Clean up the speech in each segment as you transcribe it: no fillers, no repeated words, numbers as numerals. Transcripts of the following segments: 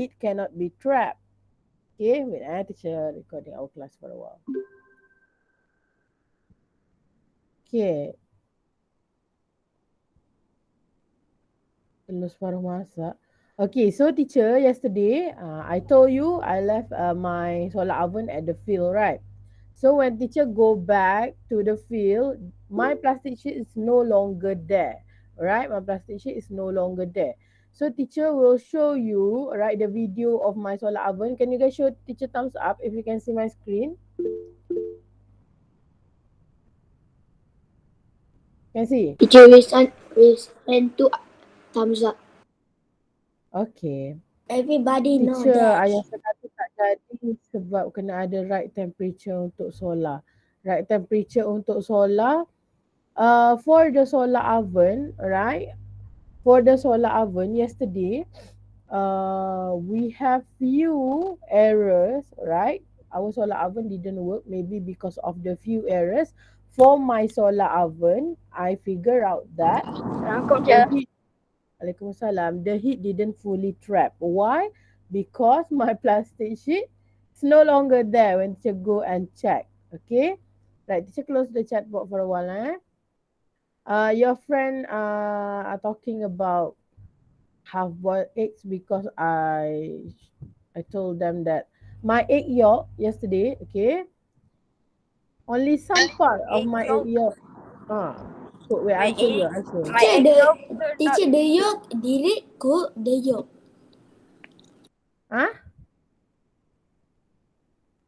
heat cannot be trapped. Okay, wait, teacher recording our class for a while. Okay. Telur separuh masak. Okay, so teacher, yesterday I told you I left my solar oven at the field, right? So when teacher go back to the field, my plastic sheet is no longer there, right? My plastic sheet is no longer there. So teacher will show you, right, the video of my solar oven. Can you guys show teacher thumbs up if you can see my screen? Can see? Teacher raise hand to thumbs up. Okay. Everybody know Teacher, that. ayah saya kata tak jadi sebab kena ada right temperature untuk solar. Right temperature untuk solar, for the solar oven, right? For the solar oven yesterday, we have few errors, right? Our solar oven didn't work, maybe because of the few errors. For my solar oven, I figure out that the heat, Waalaikumsalam, the heat didn't fully trap. Why? Because my plastic sheet is no longer there when teacher go and check. Okay? Right, teacher close the chat box for a while. Your friend are talking about half-boiled eggs because I told them that my egg yolk yesterday, okay, only some part of my egg yolk. So wait, I show you. Teacher, the yolk did it cook the yolk. Huh?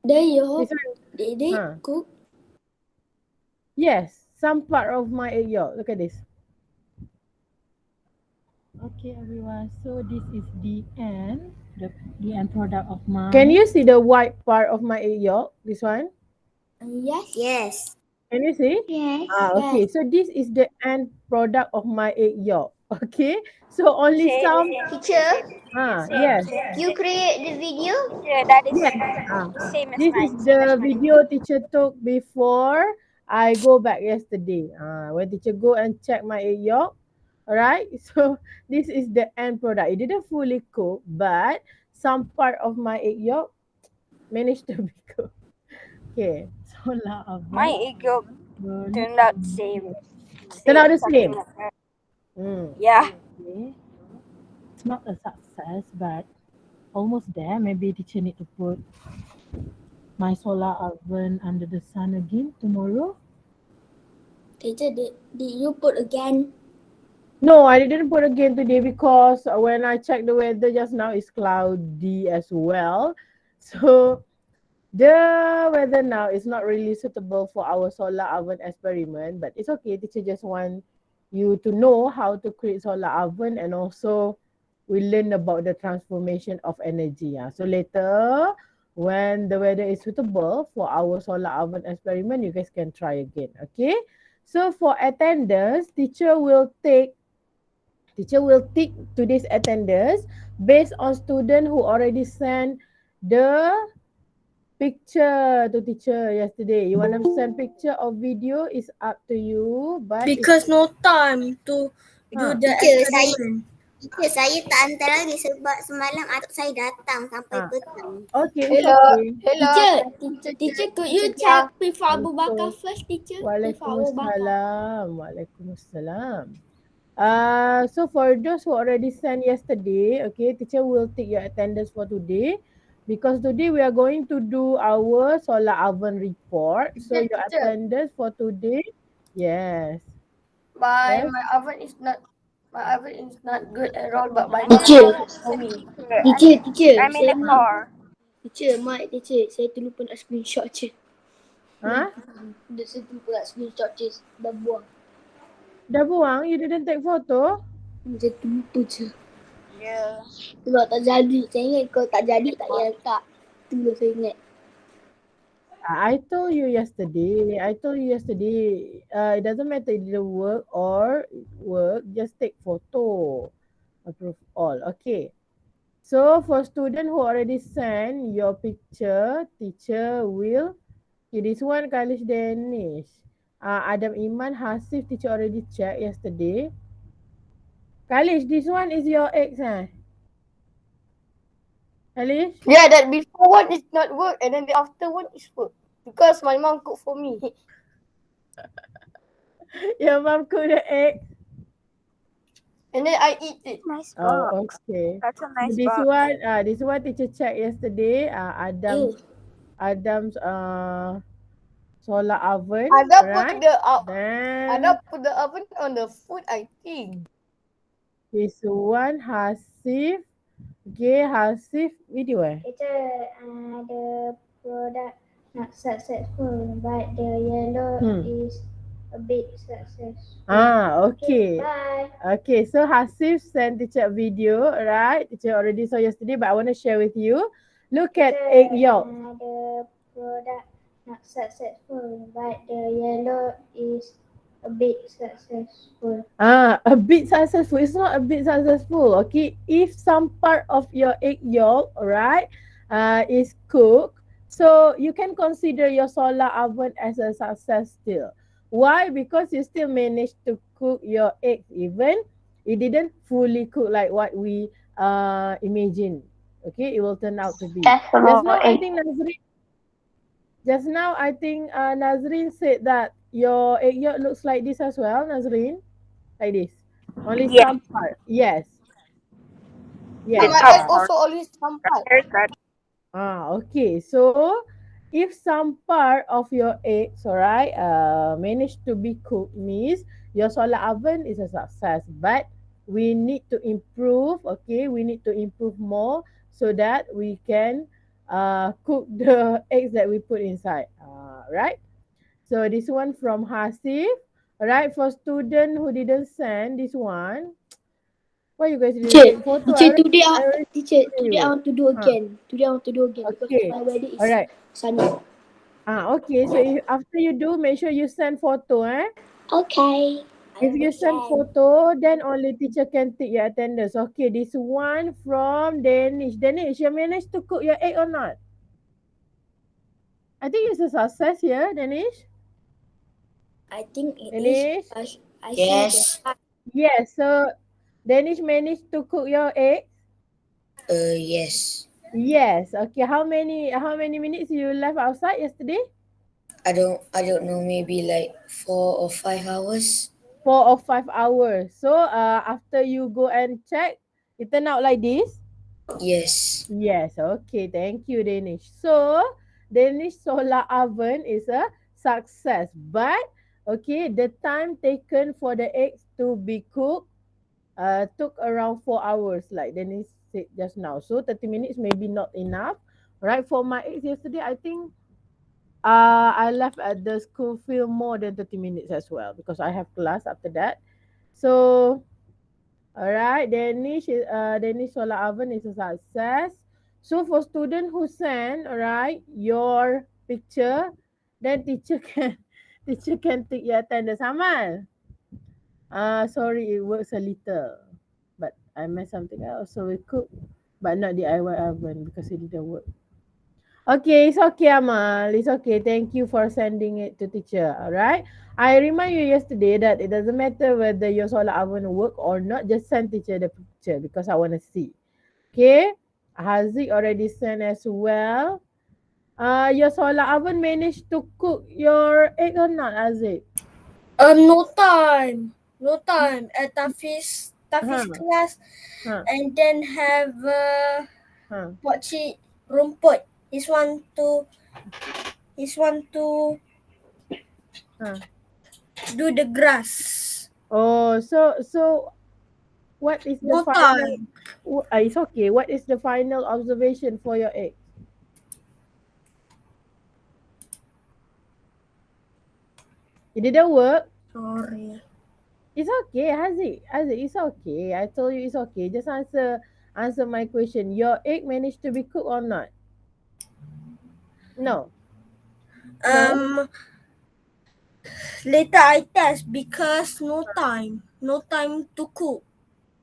The yolk This one. did it cook. Yes, some part of my egg yolk. Look at this. Okay, everyone. So this is the end, the end product of my. Can you see the white part of my egg yolk? This one. Yes. Yes. Can you see? Yes. Okay. So this is the end product of my egg yolk. Okay. So only some. Teacher, Yes. you create the video? Yes. This is the video teacher took before I go back yesterday. When teacher go and check my egg yolk. Alright. So this is the end product. It didn't fully cook, but some part of my egg yolk managed to be cooked. Okay. Solar oven. My ego turned out same. Turned out the Something same. like that. Mm. Yeah. Okay. It's not a success, but almost there. Maybe teacher need to put my solar oven under the sun again tomorrow. Teacher, did you put again? No, I didn't put again today because when I checked the weather just now, it's cloudy as well. So the weather now is not really suitable for our solar oven experiment, but it's okay. Teacher just want you to know how to create solar oven, and also we learn about the transformation of energy. So later, when the weather is suitable for our solar oven experiment, you guys can try again. Okay. So for attendance, teacher will take today's attendance based on student who already sent the picture to teacher yesterday. You want to send picture or video is up to you, but Because no time to do the experiment. Teacher, saya tak hantar lagi sebab semalam atuk saya datang sampai petang. Okay, Hello. Teacher, could you check before Abu Bakar first, teacher? Waalaikumsalam. Waalaikumsalam. So for those who already sent yesterday, okay, teacher will take your attendance for today because today we are going to do our solar oven report. So your attendance for today, yes. Bye. Yes. My oven is not good at all, but my Teacher. for me. Teacher. I'm in the car. Teacher, saya terlupa nak screenshot je. Huh? Saya terlupa nak screenshot je. Dah buang. Dah buang? You didn't take photo? Saya terlupa je. Yeah. Sebab tak jadi. Saya ingat kalau tak jadi tak payah letak. Itu saya ingat. I told you yesterday. It doesn't matter if it work or work. Just take photo. Approve all. Okay. So for student who already sent your picture, teacher will. Okay, this one Kalish Danish. Adam Iman Hasif, teacher already checked yesterday. Kalish, this one is your ex, Alish? Yeah, that before one is not work and then the after one is work. Because my mom cook for me. Your mom cooked the egg? And then I eat it. Nice Oh, box. okay. That's a So nice box. this one teacher checked yesterday. Adam's solar oven, Ada put right? the Then Ada put the oven on the food, I think. this one Hasif. Okay, Hasif video Teacher, the product not successful, but the yellow is a bit successful. Okay. Bye. Okay, so Hasif sent teacher a video, right? Teacher already saw yesterday, but I want to share with you. Look at egg yolk. The product not successful, but the yellow is a bit successful. A bit successful. It's not a bit successful. Okay, if some part of your egg yolk, right, is cooked, so you can consider your solar oven as a success still. Why? Because you still managed to cook your eggs, even it didn't fully cook like what we imagine. Okay, it will turn out to be. That's a Just lot of now, I egg. think Nazrin. Just now, I think Nazrin said that your egg yolk looks like this as well, Nazrin. Like this. Only Yeah. some part. Yes. Yeah, Yes. my Top egg part. also only some part. Haircut. Okay. So if some part of your eggs, alright, managed to be cooked, means your solar oven is a success. But we need to improve. Okay, we need to improve more so that we can cook the eggs that we put inside. Right. So this one from Hasif. Alright, for student who didn't send this one, why you guys didn't take photo? Teacher, I already show today I you. want to do Huh. again. Today I want to do again because Okay. my weather All is right. sunny. Okay. So if, after you do, make sure you send photo. Okay. If you send photo, then only teacher can take your attendance. Okay. This one from Danish. Danish, you managed to cook your egg or not? I think it's a success here, Danish. I think it Danish. is. I Yes. Yes. So Danish managed to cook your egg. Yes. Yes. Okay. How many minutes you left outside yesterday? I don't know, maybe like 4 or 5 hours. 4 or 5 hours. So after you go and check, it turned out like this. Yes. Yes. Okay. Thank you, Danish. So Danish solar oven is a success, but okay, the time taken for the eggs to be cooked took around 4 hours, like Dennis said just now. So 30 minutes maybe not enough. Right. For my eggs yesterday, I think I left at the school field more than 30 minutes as well because I have class after that. So, all right, Danish solar oven is a success. So for student who send, all right, your picture, then teacher can teacher can take your attendance. Amal. Sorry, it works a little, but I messed something else. So we cook, but not DIY oven because it didn't work. Okay, it's okay, Amal. It's okay. Thank you for sending it to teacher. All right. I remind you yesterday that it doesn't matter whether your solar oven work or not. Just send teacher the picture because I want to see. Okay. Haziq already sent as well. Your solar oven managed to cook your egg or not, Haziq? No time. No time. At Tafi's Huh. class Huh. and then have Huh. pakcik rumput. He's want to Huh. do the grass. Oh, so what is the No final? time. It's okay. What is the final observation for your egg? It didn't work. Sorry. It's okay, Haziq. Haziq, it's okay. I told you it's okay. Just answer my question. Your egg managed to be cooked or not? No. No. Later I test because no time. No time to cook.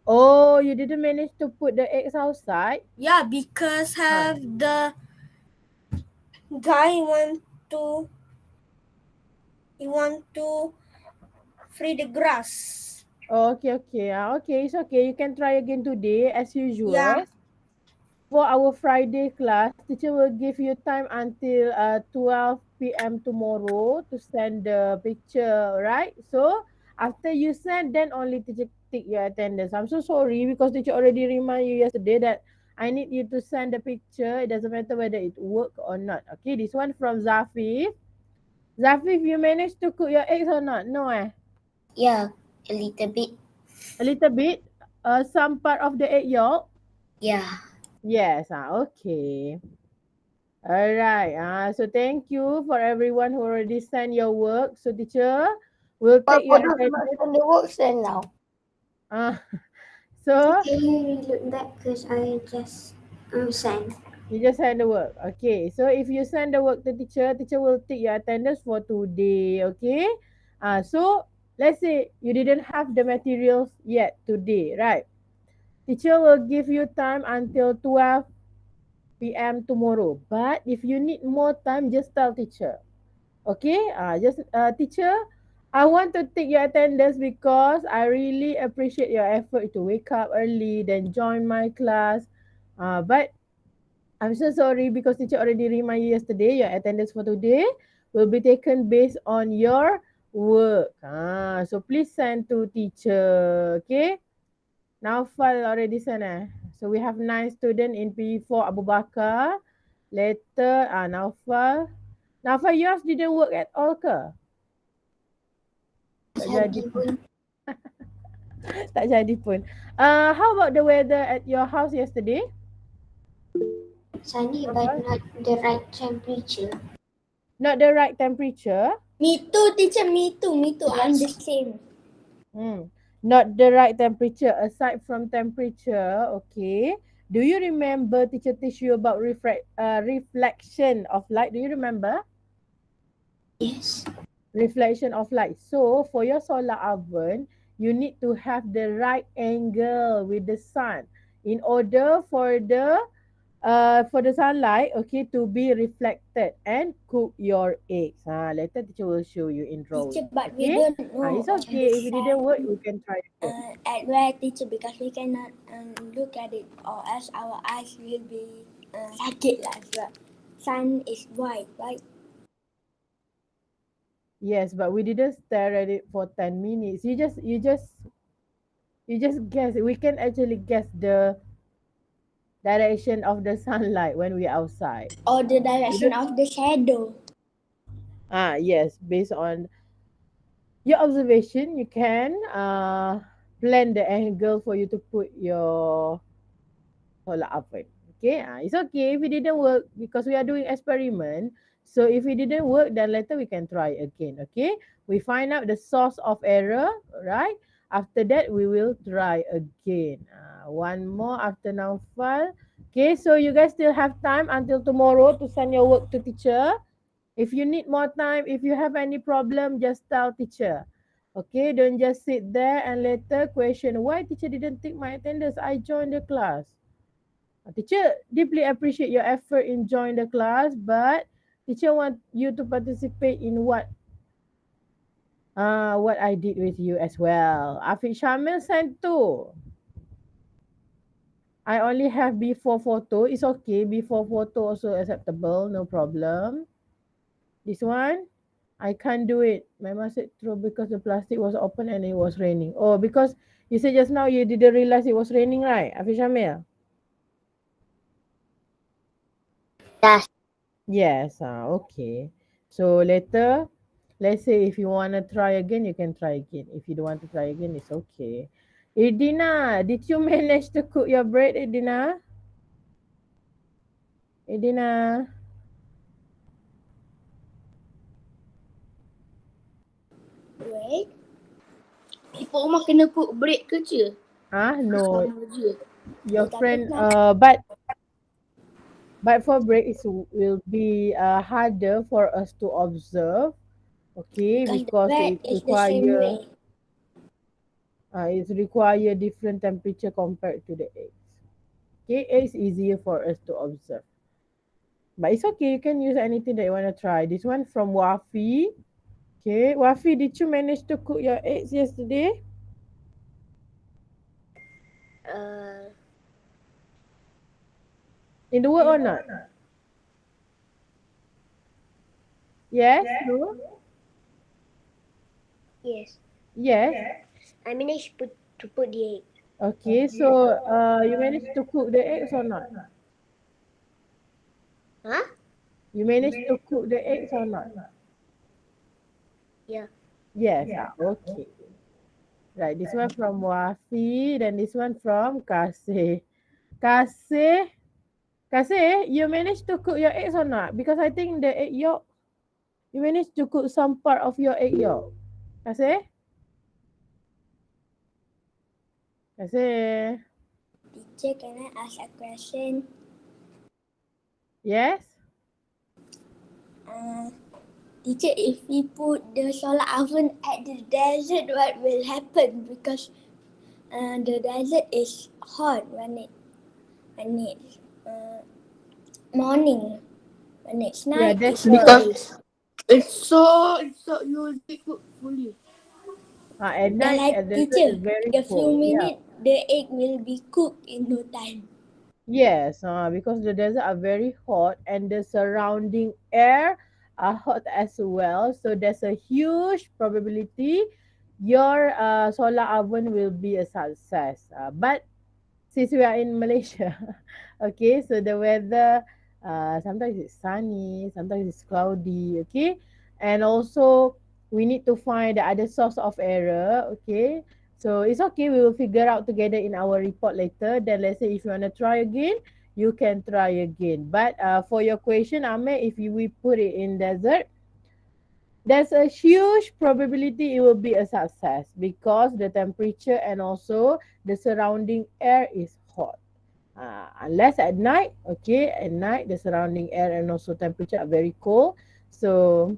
Oh, you didn't manage to put the eggs outside? Yeah, because Huh. have the guy he want to free the grass. Oh, okay, okay. Okay, it's okay. You can try again today as Yeah. usual. for our Friday class, teacher will give you time until 12 p.m. tomorrow to send the picture, right? So after you send, then only teacher take your attendance. I'm so sorry because teacher already remind you yesterday that I need you to send the picture. It doesn't matter whether it work or not. Okay, this one from Zafif. Zafif, you managed to cook your eggs or not? No, eh? Yeah, a little bit. A little bit. Some part of the egg yolk. Yeah. Yes. Okay. All right. So thank you for everyone who already sent your work. So teacher will But take your for those attendance. not on the work then now. Uh, so Can you look back because I just sent. you just send the work. Okay. So if you send the work to teacher, teacher will take your attendance for today. Okay. So let's say you didn't have the materials yet today, right? Teacher will give you time until 12 p.m. tomorrow. But if you need more time, just tell teacher. Okay, just teacher, I want to take your attendance because I really appreciate your effort to wake up early, then join my class. But I'm so sorry because teacher already remind you yesterday your attendance for today will be taken based on your work. So please send to teacher. Okay. Naufal already sent. So we have 9 students in P4 Abu Bakar. Later, Naufal. Naufal, yours didn't work at all ke? Tak jadi Jadi pun. pun Tak jadi pun. How about the weather at your house yesterday? sunny but not the right temperature. Not the right temperature. Me too, teacher, me too. I'm the Yes. same. Not the right temperature. Aside from temperature, okay. Do you remember teacher teach you about reflection of light? Do you remember? Yes. Reflection of light. So for your solar oven, you need to have the right angle with the sun in order for the sunlight, okay, to be reflected and cook your eggs. Later teacher will show you in Teacher, drawing. but we Okay. don't know It's the okay. If it didn't work, sun you can try again. at where, teacher, because we cannot look at it or else our eyes will be sakit lah sebab sun is white, right? Yes, but we didn't stare at it for 10 minutes. You just guess. We can actually guess the direction of the sunlight when we're outside. Or the You direction don't of the shadow. yes, based on your observation, you can plan the angle for you to put your solar oven. Okay, it's okay if it didn't work because we are doing experiment. So if it didn't work, then later we can try again. Okay, we find out the source of error, right? After that, we will try again. One more after Naufal. Okay, so you guys still have time until tomorrow to send your work to teacher. If you need more time, if you have any problem, just tell teacher. Okay, don't just sit there and later question why teacher didn't take my attendance. I joined the class. Teacher deeply appreciate your effort in join the class, but teacher want you to participate in what I did with you as well. Afiq Shamil sent two. I only have before photo. It's okay. Before photo also acceptable. No problem. This one, I can't do it. My mom said throw because the plastic was open and it was raining. Oh, because you said just now you didn't realize it was raining, right? Afiq Shamil? Yes. Yes. Okay. So later, let's say if you want to try again, you can try again. If you don't want to try again, it's okay. Edina, did you manage to cook your bread, Edina? Edina? Wait. People rumah kena cook bread ke je? No. Sama je. Your Tak friend, pernah. but for break it will be harder for us to observe. Okay, Because the because bread is the same way. it require different temperature compared to the eggs. Okay, eggs easier for us to observe. But it's okay, you can use anything that you want to try. This one from Wafi. Okay, Wafi, did you manage to cook your eggs yesterday? In the work or not? Yes, no? Yes. Yes. I managed to put the egg. Okay, so you managed to cook the eggs or not? Huh? You managed to cook the eggs or not? Yeah. Yes, okay. Right, this one from Wafi, then this one from Kasih. Kasih, Kasih, you managed to cook your eggs or not? Because I think the egg yolk, you managed to cook some part of your egg yolk. Kasih? Kasih? Teacher, can I ask a question? Yes? Teacher, if we put the solar oven at the desert, what will happen? Because the desert is hot when it's morning. When it's Yeah, night, that's it's why. cold. It's so you will be cooked fully. At Then night, like the desert is teacher, very a few cold. Yeah. minutes, the egg will be cooked in no time. Yes, because the desert are very hot and the surrounding air are hot as well. So there's a huge probability your solar oven will be a success. But since we are in Malaysia, okay, so the weather sometimes it's sunny, sometimes it's cloudy, okay, and also we need to find the other source of error, okay. So it's okay, we will figure out together in our report later. Then let's say if you want to try again, you can try again. But for your question, Ahmed, if we put it in desert, there's a huge probability it will be a success because the temperature and also the surrounding air is hot. Unless at night, okay, at night the surrounding air and also temperature are very cold. So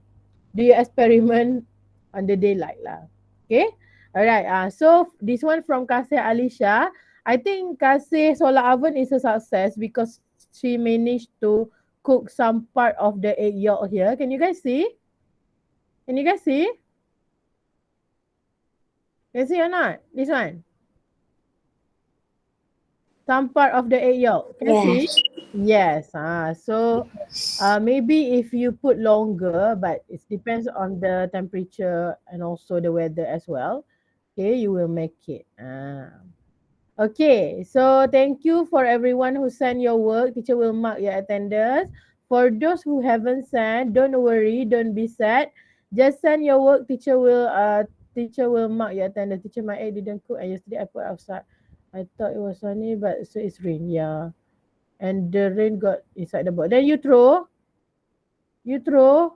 do you experiment on the daylight lah? Okay, all right. So this one from Kasih Alisha. I think Kasih solar oven is a success because she managed to cook some part of the egg yolk here. Can you guys see? Can you guys see? Can you see or not? This one. Some part of the egg yolk. Can you see? Yes. So maybe if you put longer, but it depends on the temperature and also the weather as well. Okay, you will make it. Okay, so thank you for everyone who sent your work. Teacher will mark your attendance. For those who haven't sent, don't worry, don't be sad. Just send your work. Teacher will mark your attendance. Teacher, my egg didn't cook, and yesterday I put outside. I thought it was sunny, but so it's rain. Yeah, and the rain got inside the box. Then you throw. You throw.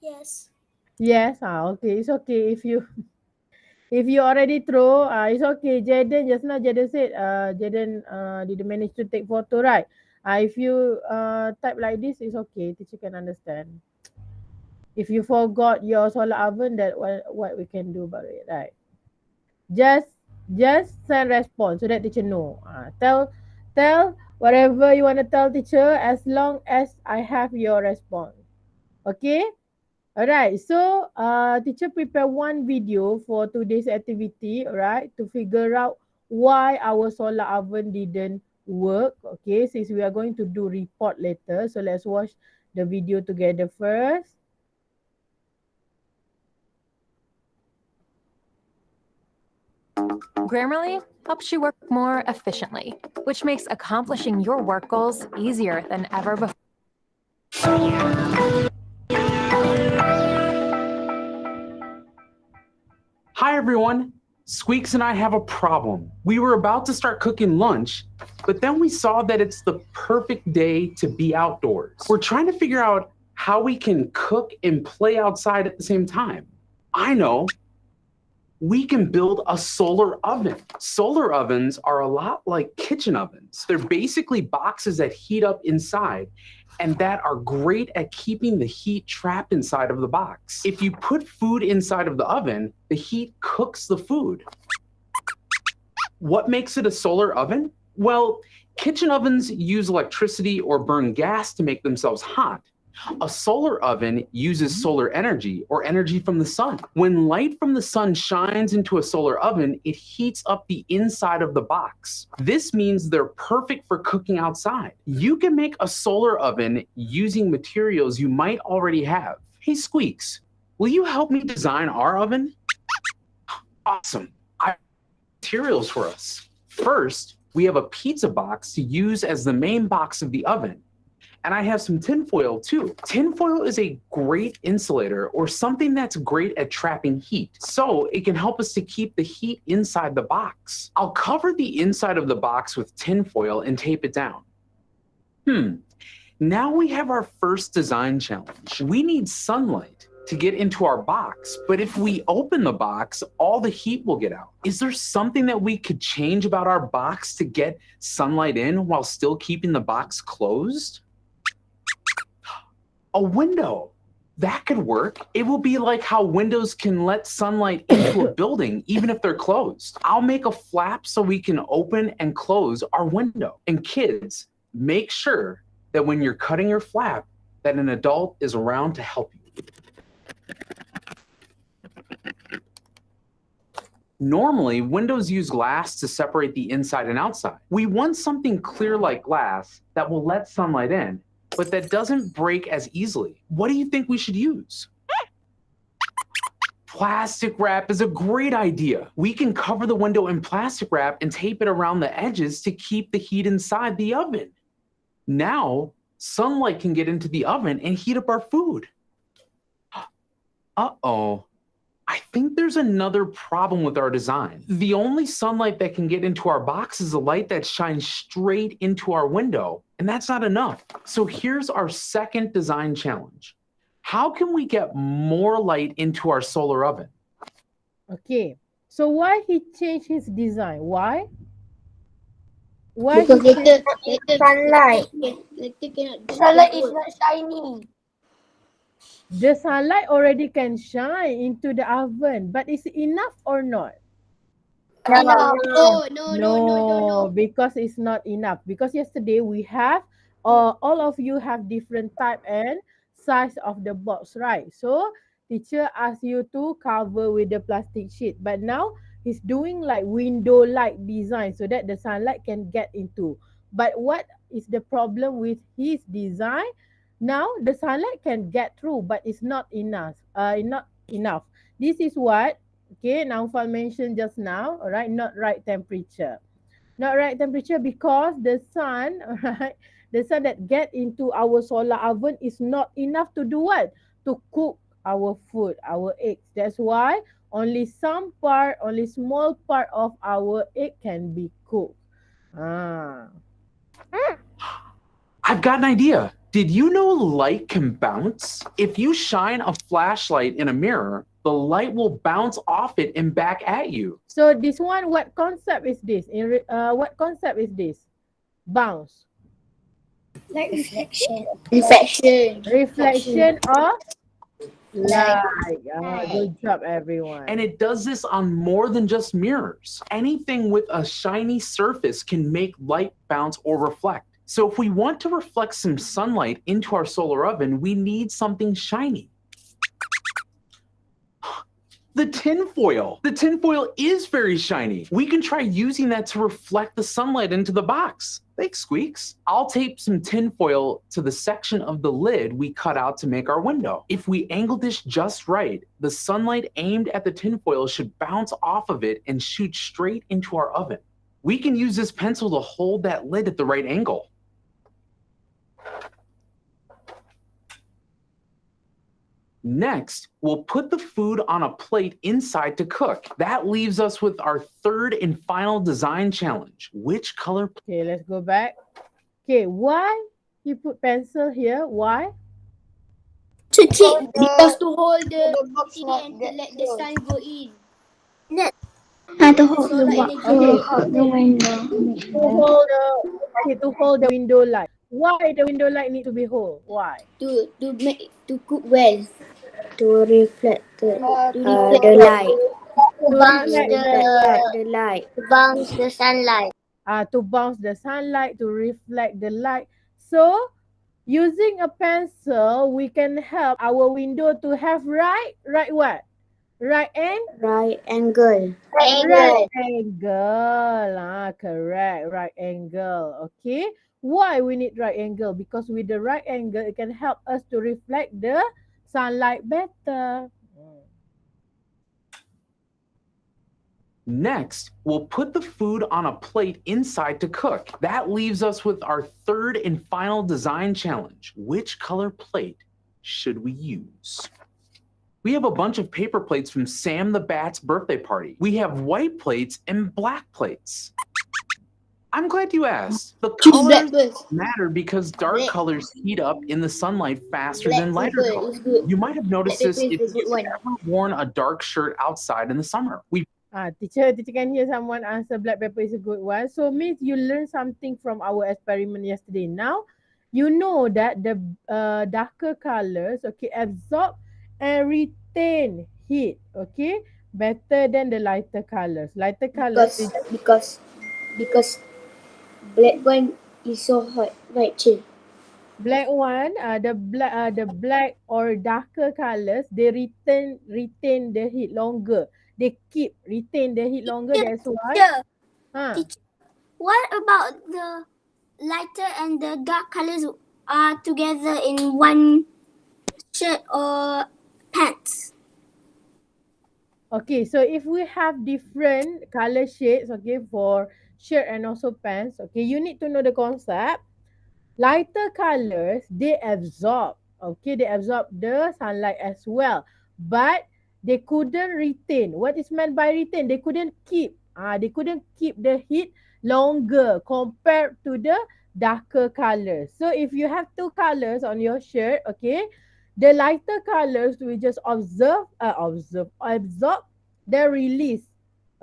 Yes. Yes. Okay. It's okay if you if you already throw. It's okay. Jaden just now Jaden said Jaden didn't manage to take photo, right? If you type like this, it's okay. Teacher can understand. If you forgot your solar oven, that what we can do about it, right? Just just send response so that teacher know. Tell whatever you want to tell teacher as long as I have your response. Okay? Alright, so teacher prepare one video for today's activity, alright, to figure out why our solar oven didn't work. Okay, since we are going to do report later, so let's watch the video together first. Grammarly helps you work more efficiently, which makes accomplishing your work goals easier than ever before. Hi, everyone. Squeaks and I have a problem. We were about to start cooking lunch, but then we saw that it's the perfect day to be outdoors. We're trying to figure out how we can cook and play outside at the same time. I know. We can build a solar oven. Solar ovens are a lot like kitchen ovens. They're basically boxes that heat up inside and that are great at keeping the heat trapped inside of the box. If you put food inside of the oven, the heat cooks the food. What makes it a solar oven? Well, kitchen ovens use electricity or burn gas to make themselves hot. A solar oven uses solar energy or energy from the sun. When light from the sun shines into a solar oven, it heats up the inside of the box. This means they're perfect for cooking outside. You can make a solar oven using materials you might already have. Hey, Squeaks, will you help me design our oven? Awesome. I have materials for us. First, we have a pizza box to use as the main box of the oven. And I have some tinfoil too. Tinfoil is a great insulator or something that's great at trapping heat. So it can help us to keep the heat inside the box. I'll cover the inside of the box with tinfoil and tape it down. Now we have our first design challenge. We need sunlight to get into our box, but if we open the box, all the heat will get out. Is there something that we could change about our box to get sunlight in while still keeping the box closed? A window. That could work. It will be like how windows can let sunlight into a building even if they're closed. I'll make a flap so we can open and close our window. And kids, make sure that when you're cutting your flap, that an adult is around to help you. Normally, windows use glass to separate the inside and outside. We want something clear like glass that will let sunlight in, but that doesn't break as easily. What do you think we should use? Plastic wrap is a great idea. We can cover the window in plastic wrap and tape it around the edges to keep the heat inside the oven. Now, sunlight can get into the oven and heat up our food. Uh-oh. I think there's another problem with our design. The only sunlight that can get into our box is a light that shines straight into our window, and that's not enough. So here's our second design challenge. How can we get more light into our solar oven? Okay, so why he changed his design? Why? Why Because he changed- later sunlight. Later cannot. Sunlight is not shiny. the sunlight already can shine into the oven, but is it enough or not? No. Because it's not enough. Because yesterday we have, all of you have different type and size of the box, right? So teacher asked you to cover with the plastic sheet, but now he's doing like window light design so that the sunlight can get into. But what is the problem with his design? Now the sunlight can get through, but it's not enough. Not enough. This is what Naufal mentioned just now. All right, not right temperature. Not right temperature because the sun, all right, the sun that get into our solar oven is not enough to do what? To cook our food, our eggs. That's why only small part of our egg can be cooked. I've got an idea. Did you know light can bounce? If you shine a flashlight in a mirror, the light will bounce off it and back at you. So this one, what concept is this? What concept is this? Bounce. Like reflection. Reflection of light. Good job, everyone. And it does this on more than just mirrors. Anything with a shiny surface can make light bounce or reflect. So if we want to reflect some sunlight into our solar oven, we need something shiny. The tinfoil. The tinfoil is very shiny. We can try using that to reflect the sunlight into the box. Thanks, Squeaks. I'll tape some tinfoil to the section of the lid we cut out to make our window. If we angle this just right, the sunlight aimed at the tinfoil should bounce off of it and shoot straight into our oven. We can use this pencil to hold that lid at the right angle. Next, we'll put the food on a plate inside to cook. That leaves us with our third and final design challenge. Which color? Okay, let's go back. Okay, why he put pencil here? Why? Because to hold the box and to let the sun go in. To hold Solar energy. To hold the window light. Why the window light need to be hold? Why? To cook well. To reflect the light. the light. To bounce the sunlight. To bounce the sunlight, to reflect the light. So Using a pencil, we can help our window to have right what? Right Right angle. right angle. Correct. Right angle. Okay. Why we need right angle? Because with the right angle, it can help us to reflect the sunlight better. Next, we'll put the food on a plate inside to cook. That leaves us with our third and final design challenge. Which color plate should we use? We have a bunch of paper plates from Sam the Bat's birthday party. We have white plates and black plates. I'm glad you asked. The Choose black colors first. matter because dark Black. colors heat up in the sunlight faster Black than lighter paper colors. is good. You might have noticed Black this paper if is a good you've one. ever worn a dark shirt outside in the summer. We Teacher can hear someone answer black pepper is a good one. So means you learned something from our experiment yesterday. Now, you know that the darker colors, okay, absorb and retain heat, okay, better than the lighter colors. Lighter colors, Because black one is so hot, right, chill. black one, the black or darker colors, they retain the heat longer. They retain the heat longer. That's why. Teacher, Huh. teacher, what about the lighter and the dark colors are together in one shirt or pants? Okay, so if we have different color shades, okay, for shirt and also pants, okay, you need to know the concept. Lighter colors, they absorb, okay, they absorb the sunlight as well, but they couldn't retain. What is meant by retain? They couldn't keep the heat longer compared to the darker colors. So if you have two colors on your shirt, okay, the lighter colors will just absorb, the release,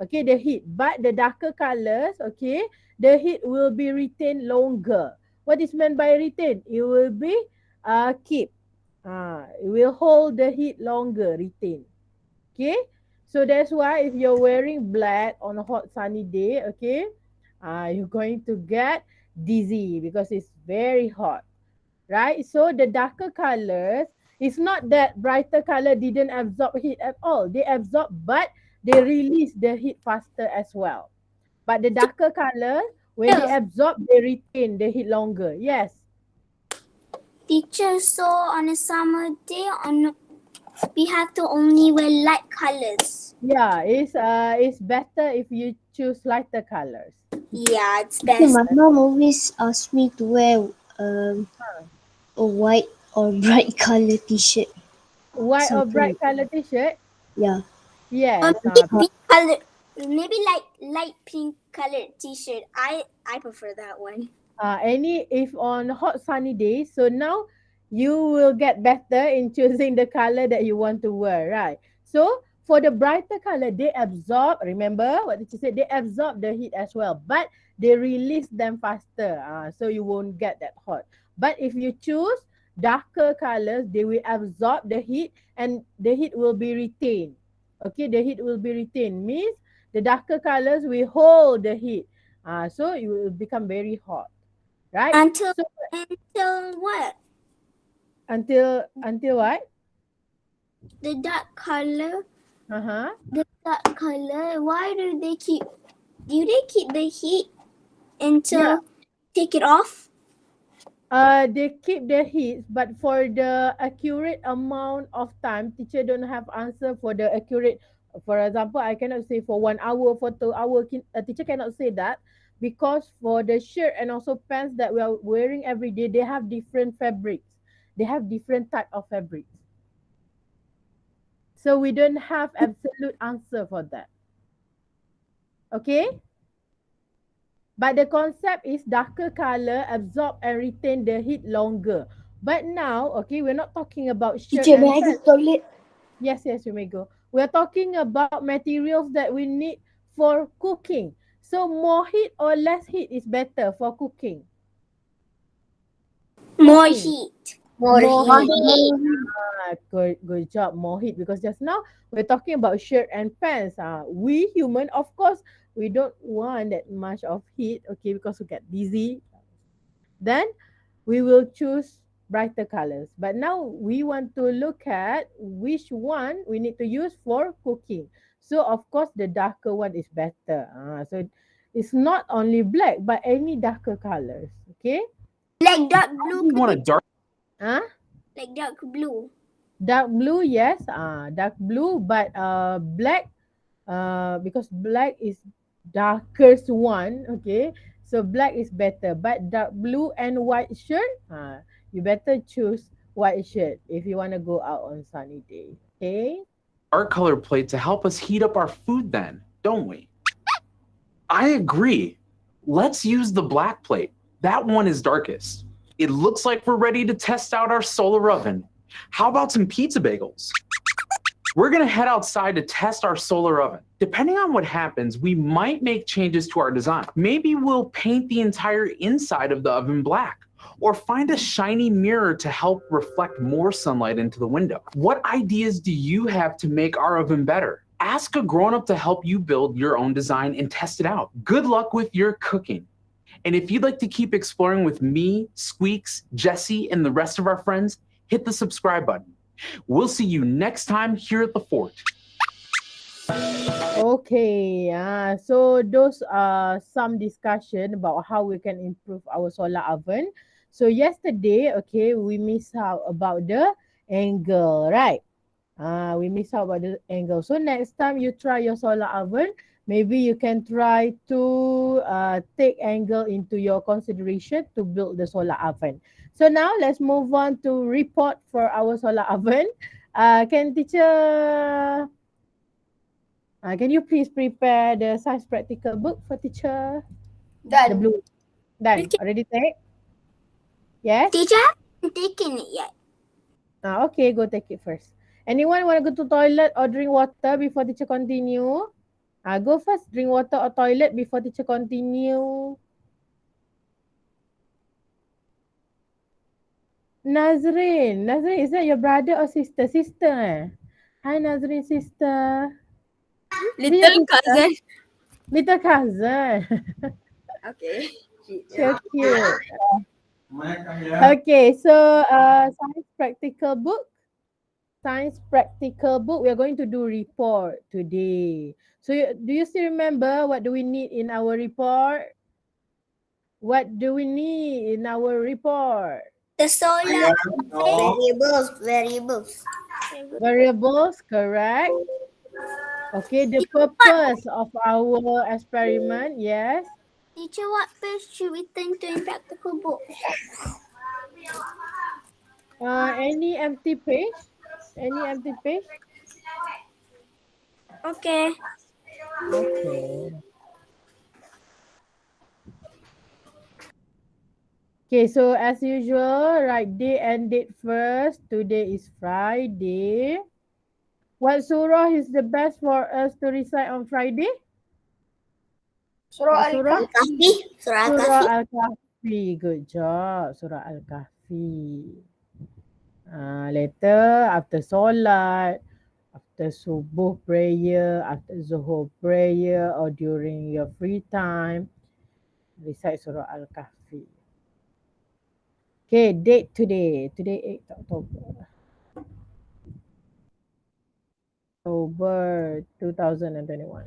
okay, the heat. But the darker colors, okay, the heat will be retained longer. What is meant by retain? It will be keep. It will hold the heat longer, retain. Okay? So that's why if you're wearing black on a hot sunny day, okay, you're going to get dizzy because it's very hot, right? So the darker colors, it's not that brighter color didn't absorb heat at all. They absorb, but they release the heat faster as well. But the darker color, when they absorb, they retain the heat longer. Yes. Teacher, so on a summer day, we have to only wear light colors. Yeah, it's better if you choose lighter colors. Yeah, it's Okay, best. my mom always asks me to wear a white or bright color t-shirt. White or Something bright like color t-shirt? Yeah. Yes. Pink color, maybe like light pink colored t-shirt. I prefer that one. If on hot sunny days, so now you will get better in choosing the color that you want to wear, right? So for the brighter color, they absorb, remember what did you say? They absorb the heat as well, but they release them faster. So you won't get that hot. But if you choose darker colors, they will absorb the heat and the heat will be retained. Okay, the heat will be retained. Means the darker colors will hold the heat. So it will become very hot. Right? Until So, what? until what? The dark color. Uh-huh. The dark color. Why do they keep the heat until take it off? They keep the heat, but for the accurate amount of time, teacher don't have answer for the accurate. For example, I cannot say for 1 hour, for 2 hour. Teacher cannot say that because for the shirt and also pants that we are wearing every day, they have different fabrics. They have different type of fabrics. So we don't have absolute answer for that. Okay? But the concept is darker color absorb and retain the heat longer. But now, okay, we're not talking about shirt Teacher, and may I go pants. toilet? Yes, you may go. We're talking about materials that we need for cooking. So more heat or less heat is better for cooking? More Cooking. heat. More heat. heat. Good job, more heat. Because just now we're talking about shirt and pants. We human, of course, we don't want that much of heat, okay, because we get dizzy. Then we will choose brighter colors. But now we want to look at which one we need to use for cooking. So of course the darker one is better. So it's not only black but any darker colors. Okay. Like dark blue. We want a dark. Huh? Like dark blue. Dark blue, yes. Dark blue, but black. Because black is darkest one. Okay. So black is better. But dark blue and white shirt. You better choose white shirt if you want to go out on sunny day. Okay. Dark color plate to help us heat up our food then, don't we? I agree. Let's use the black plate. That one is darkest. It looks like we're ready to test out our solar oven. How about some pizza bagels? We're gonna head outside to test our solar oven. Depending on what happens, we might make changes to our design. Maybe we'll paint the entire inside of the oven black, or find a shiny mirror to help reflect more sunlight into the window. What ideas do you have to make our oven better? Ask a grown-up to help you build your own design and test it out. Good luck with your cooking. And if you'd like to keep exploring with me, Squeaks, Jesse, and the rest of our friends, hit the subscribe button. We'll see you next time here at the fort. Okay, so those are some discussion about how we can improve our solar oven. So yesterday, okay, we missed out about the angle, right? We missed out about the angle. So next time you try your solar oven, maybe you can try to take angle into your consideration to build the solar oven. So now let's move on to report for our solar oven. Can you please prepare the science practical book for teacher? The Done. blue. Done. Okay. Already take? Yes? Teacher, I haven't taken it yet. Okay, go take it first. Anyone want to go to toilet or drink water before teacher continue? Go first, drink water or toilet before teacher continue. Nazrin, is that your brother or sister? Sister eh? Hi Nazrin, sister. Little cousin. Little cousin. Okay. So cute. Okay, so science practical book. Science practical book. We are going to do report today. So do you still remember what do we need in our report? What do we need in our report? The solar Variables, correct. Okay, the purpose of our experiment, yes. Teacher, what page should we turn to in practical book? Any empty page? Any empty page? Okay. Okay. Okay, so as usual, write day and date first. Today is Friday. What surah is the best for us to recite on Friday? Surah Al-Kahfi. Surah Al-Kahfi. Good job. Surah Al-Kahfi. Later, after solat, after subuh prayer, after zuhur prayer, or during your free time, recite Surah Al-Kahfi. Okay, date today. Today 8th October. October 2021.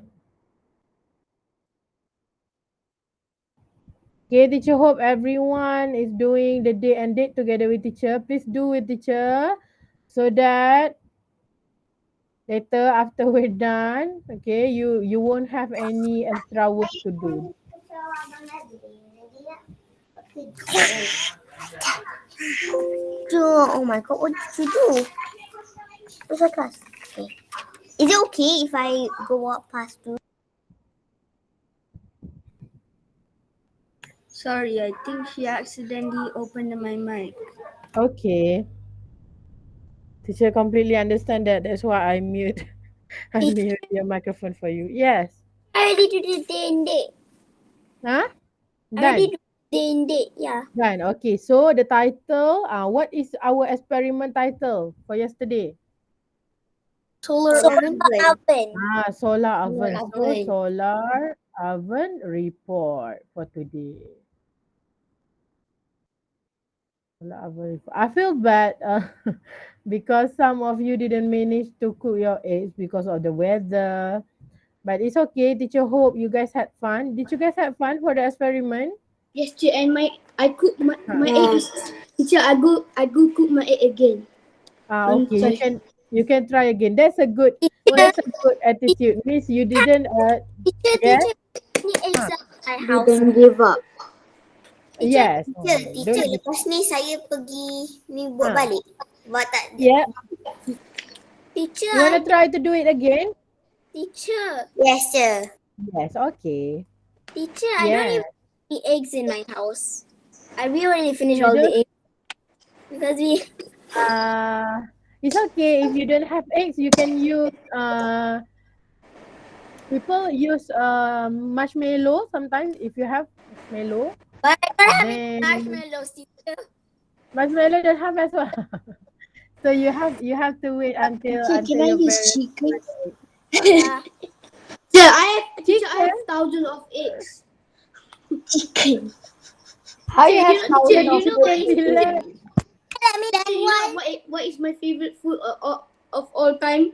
Okay, teacher, hope everyone is doing the day and date together with teacher. Please do with teacher so that later after we're done, okay, you won't have any extra work to do. Oh my god, what did you do? Where's our class? Okay. Is it okay if I go up past two? Sorry, I think she accidentally opened my mic. Okay. Teacher completely understand that. That's why I mute your microphone for you. Yes. I already do the day and date. Huh? I already Done. do the day and date, yeah. Done. Okay. So the title, what is our experiment title for yesterday? Solar oven. Solar oven. Solar So oven. solar oven report for today. I feel bad because some of you didn't manage to cook your eggs because of the weather. But it's okay. Teacher hope you guys had fun. Did you guys have fun for the experiment? Yes, teacher, and I cook my Yeah. egg. Teacher, I go cook my egg again. Okay. Sorry. You can try again. That's a good attitude. Means you didn't yes. Ni Ah, exam my You house. don't give up. yes. Teacher, lepas ni saya pergi ni buat Ah. balik. Buat tak? Yeah. Teacher, You wanna try to do it again? teacher. Yes, teacher. Yes, okay. Teacher, I don't Yeah. even eat eggs in my house. We already finished You all don't? the eggs because we. It's okay if you don't have eggs. You can use people use marshmallow sometimes if you have marshmallow. But I don't have Then marshmallows, teacher. marshmallow don't have as well. So you have to wait until Can I your use very chicken? Yeah. Teacher, I have thousands of eggs. Chicken. how you have Teacher, thousand you of know what eggs? is Let me Teacher, then you know what is my favorite food of all time?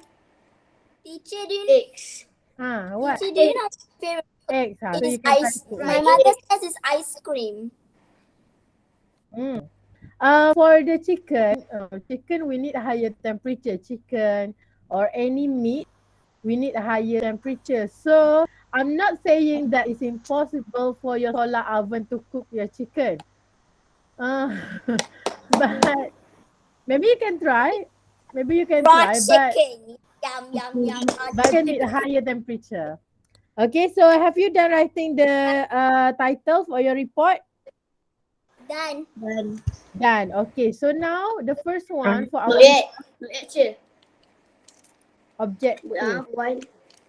Teacher, do you know? Eggs. What? Teacher, do you know my favorite Eggs, food so is you can try ice? to cook My eggs. mother says it's ice cream. For the chicken we need higher temperature. Chicken or any meat, we need a higher temperature. So I'm not saying that it's impossible for your solar oven to cook your chicken. But maybe you can try. Maybe you can Raw try, but chicken. Yum, yum, yum. but you need a higher temperature. Okay, so have you done writing the title for your report? Done. Done. Okay, so now the first one for our Not yet. Not yet, teacher. objective. One.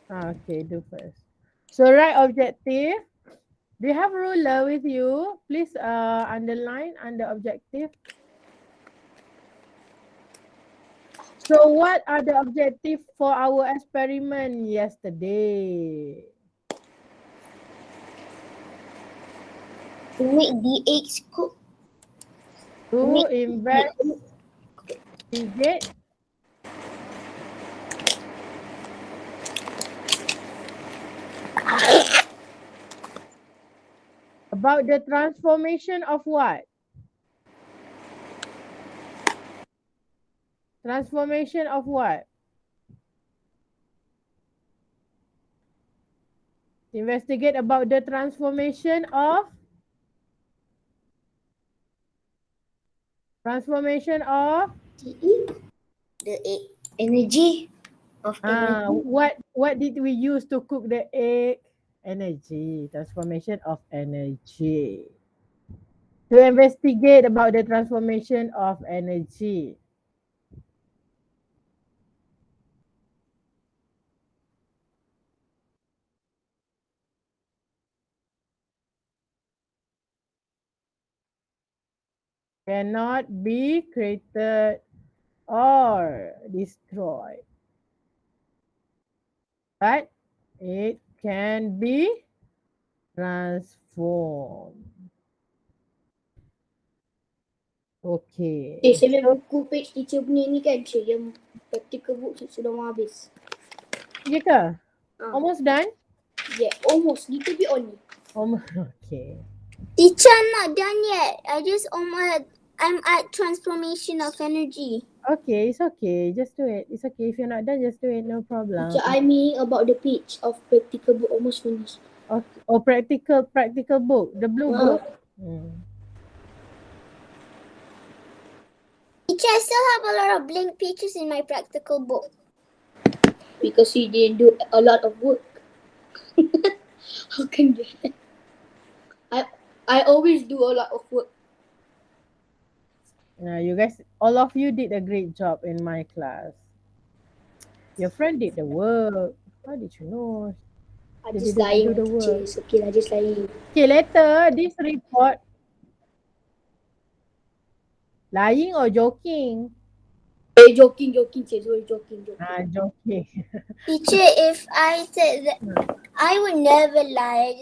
Okay, do first. So write objective. Do you have ruler with you? Please underline under objective. So what are the objectives for our experiment yesterday? To make the eggs cook. To investigate about the transformation of what? Transformation of what? Investigate about the transformation of The energy of what did we use to cook the egg? Energy. Transformation of energy. To investigate about the transformation of energy. Cannot be created or destroyed. But it can be transformed. Okay. Saya buku page teacher punya ni kan, teacher, yang practical book sudah mau habis. Ya ke? Almost done? Yeah, almost. Little bit only. Okay. Teacher, I'm not done yet. I'm at transformation of energy. Okay, it's okay. Just do it. It's okay. If you're not done, just do it. No problem. Teacher, I mean about the page of practical book almost finished. Okay. Oh, practical book. The blue book. Teacher, I still have a lot of blank pages in my practical book. Because he didn't do a lot of work. How can you? I always do a lot of work. You guys, all of you did a great job in my class. Your friend did the work. How did you know? I They just didn't lying. do the Teacher, work. it's okay. I just lying. Okay, later this report. Lying or joking? Joking, teacher. Sorry, joking. Joking. Teacher, if I said that, I would never lie.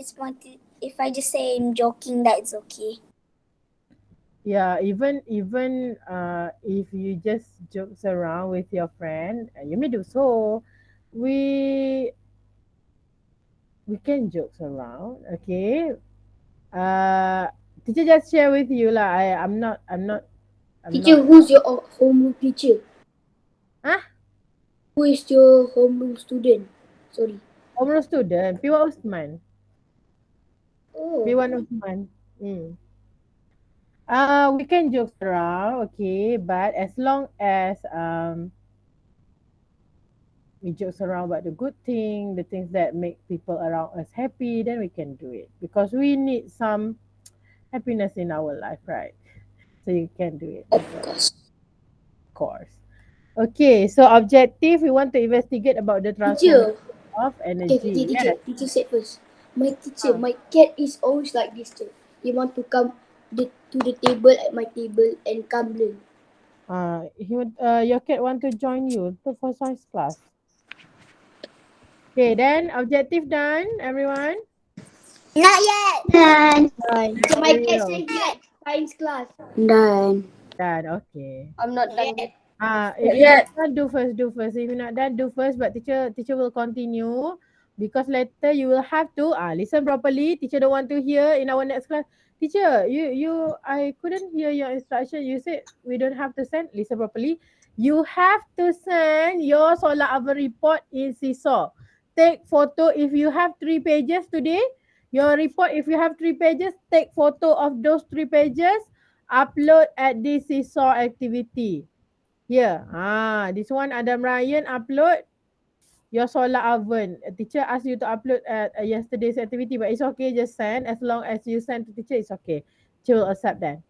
If I just say I'm joking, that's okay. Yeah, even if you just jokes around with your friend, you may do so. We we can jokes around, okay? Uh, Teacher just share with you lah. I'm Teacher, not. who's your homeroom teacher? Ah, Who is your homeroom student? Sorry. Homeroom student, Piwa Usman. Oh. Piwan Usman. Hmm. We can joke around, okay, but as long as we jokes around about the good thing, the things that make people around us happy, then we can do it because we need some happiness in our life, right? So you can do it, Of course. of course. Okay, so objective, we want to investigate about the transformation Teacher. of Okay, energy. Yes. teacher said first. My cat is always like this too. He want to come to the table at my table and come learn. Your cat want to join you for science class. Okay, then objective done, everyone. Not yet. Done. Teacher, my cat Real. said yes. Science class. Done. Done. Okay. I'm not done yet. If you not done, do first. If you're not done, do first. But teacher will continue because later you will have to listen properly. Teacher don't want to hear in our next class. Teacher, I couldn't hear your instruction. You said we don't have to send. Listen properly. You have to send your solar oven report in Seesaw. Take photo if you have 3 pages today. Your report, if you have 3 pages, take photo of those 3 pages. Upload at this Seesaw activity. Here, this one Adam Ryan upload your solar oven. A teacher asked you to upload at yesterday's activity, but it's okay, just send. As long as you send to teacher, it's okay. Teacher will accept that.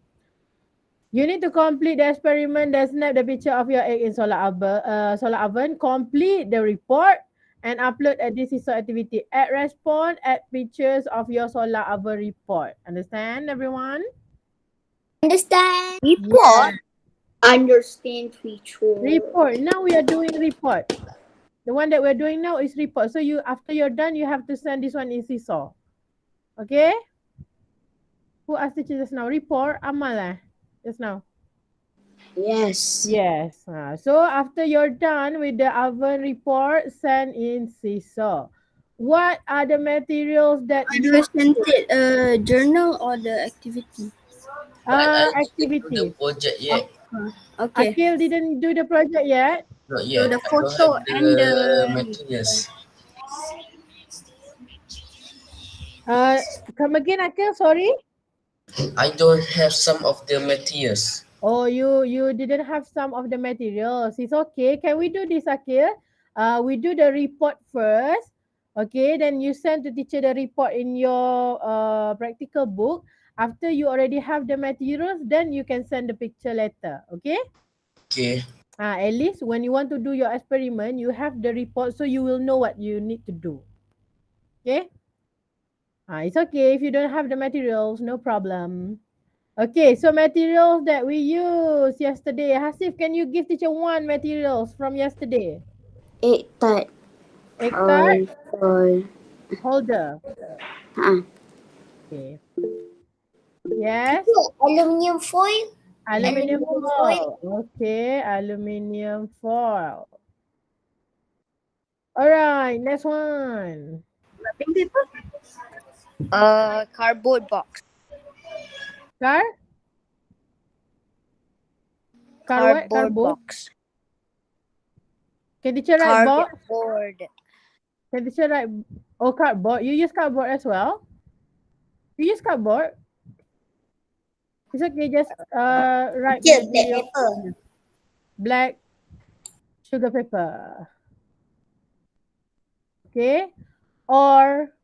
You need to complete the experiment, then snap the picture of your egg in solar oven, complete the report, and upload at this Seesaw activity. Add response, add pictures of your solar oven report. Understand, everyone? Understand? Report? Understand teacher. Report. Now we are doing report. The one that we're doing now is report. So after you're done, you have to send this one in Seesaw. Okay? Who asked teacher just now? Report. Amal just now. Yes. Yes. So after you're done with the oven report, send in Seesaw. What are the materials that Do I send it a journal or the activity? activity? The project yet. Okay. Akil didn't do the project yet. Not yet. the photo I don't have and the materials. Come again, Akil. Sorry. I don't have some of the materials. Oh, you didn't have some of the materials. It's okay. Can we do this, Akil? We do the report first. Okay, then you send to teacher the report in your practical book. After you already have the materials, then you can send the picture later. Okay? Okay. At least when you want to do your experiment, you have the report so you will know what you need to do. Okay? It's okay if you don't have the materials, no problem. Okay, so materials that we used yesterday. Hasif, can you give teacher one materials from yesterday? egg tart. Egg tart? Or Holder. Okay. Yes? Aluminium foil. Aluminium foil. Okay, aluminium foil. Alright, next one. Wrapping paper? Cardboard box. Cardboard Cardboard box. Can teacher write box? Cardboard. Can teacher write cardboard? You use cardboard as well? You use cardboard? It's okay, just write Black material. paper. Black sugar paper. Okay? Or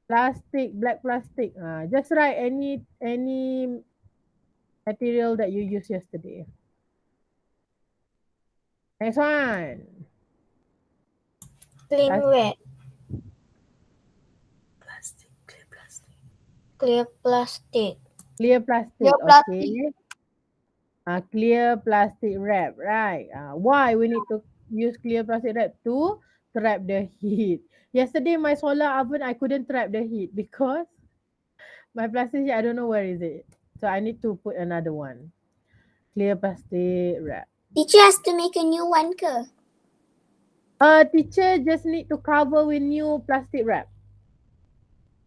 plastic, black plastic. Just write any material that you used yesterday. Next one. Clean wet. Clear plastic. Clear plastic. Clear plastic. Okay. Clear plastic wrap, right? Why we need to use clear plastic wrap? To trap the heat. Yesterday, my solar oven, I couldn't trap the heat because my plastic sheet, I don't know where is it. So I need to put another one. Clear plastic wrap. Teacher has to make a new one ke? Teacher just need to cover with new plastic wrap.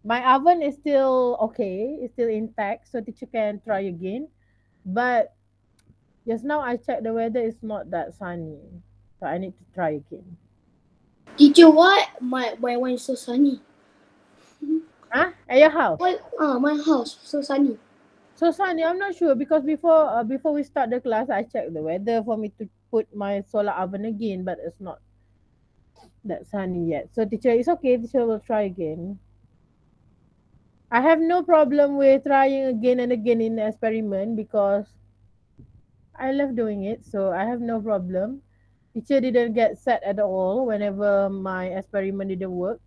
My oven is still okay, it's still intact, so teacher can try again. But just now I checked the weather is not that sunny, so I need to try again. Teacher, why my one is so sunny? Huh? At your house? Why my house so sunny? So sunny, I'm not sure because before we start the class, I checked the weather for me to put my solar oven again, but it's not that sunny yet. So teacher, it's okay. Teacher will try again. I have no problem with trying again and again in the experiment because I love doing it. So I have no problem. Teacher didn't get sad at all whenever my experiment didn't work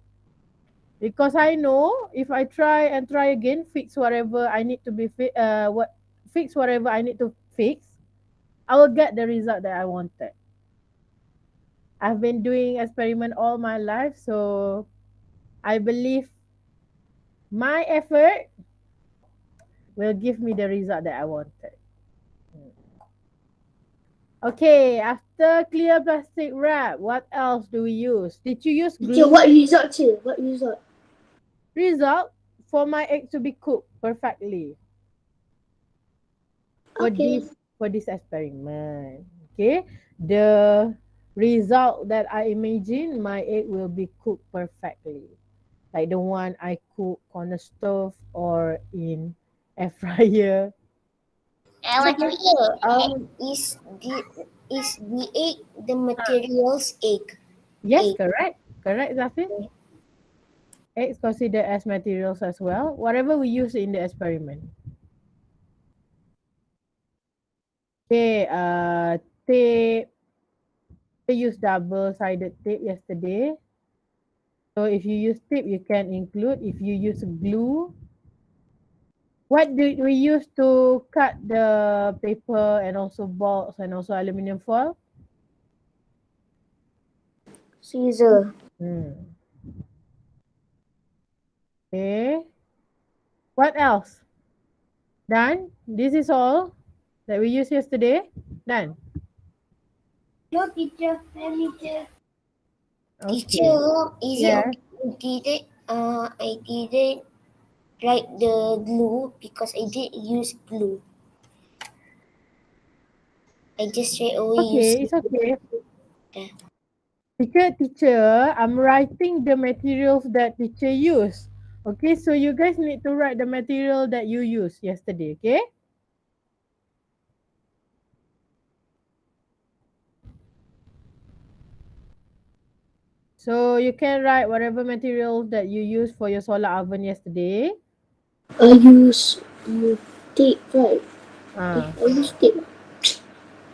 because I know if I try and try again, fix whatever I need to be fix whatever I need to fix, I will get the result that I wanted. I've been doing experiment all my life, so I believe my effort will give me the result that I wanted. Okay, after clear plastic wrap, what else do we use? Did you use Teacher, glue? what result, teacher? What result? Result for my egg to be cooked perfectly. Okay. For this experiment. Okay, the result that I imagine my egg will be cooked perfectly, like the one I cook on the stove or in air fryer. Is the egg the materials egg? Yes, Egg. correct, Zafin. Eggs considered as materials as well. Whatever we use in the experiment. Okay, tape. We used double-sided tape yesterday. So if you use tape, you can include. If you use glue, what did we use to cut the paper and also box and also aluminum foil? Scissor. Okay. What else? Done? This is all that we used yesterday? Done? No, teacher. Let me check. Okay. Teacher, is Yeah. it okay? I didn't write the glue because I did use glue. I just straight away use Okay, it's okay. Yeah. Teacher, I'm writing the materials that teacher used. Okay, so you guys need to write the material that you used yesterday, okay? So you can write whatever material that you used for your solar oven yesterday. I use tape, right? Ah, I use tape.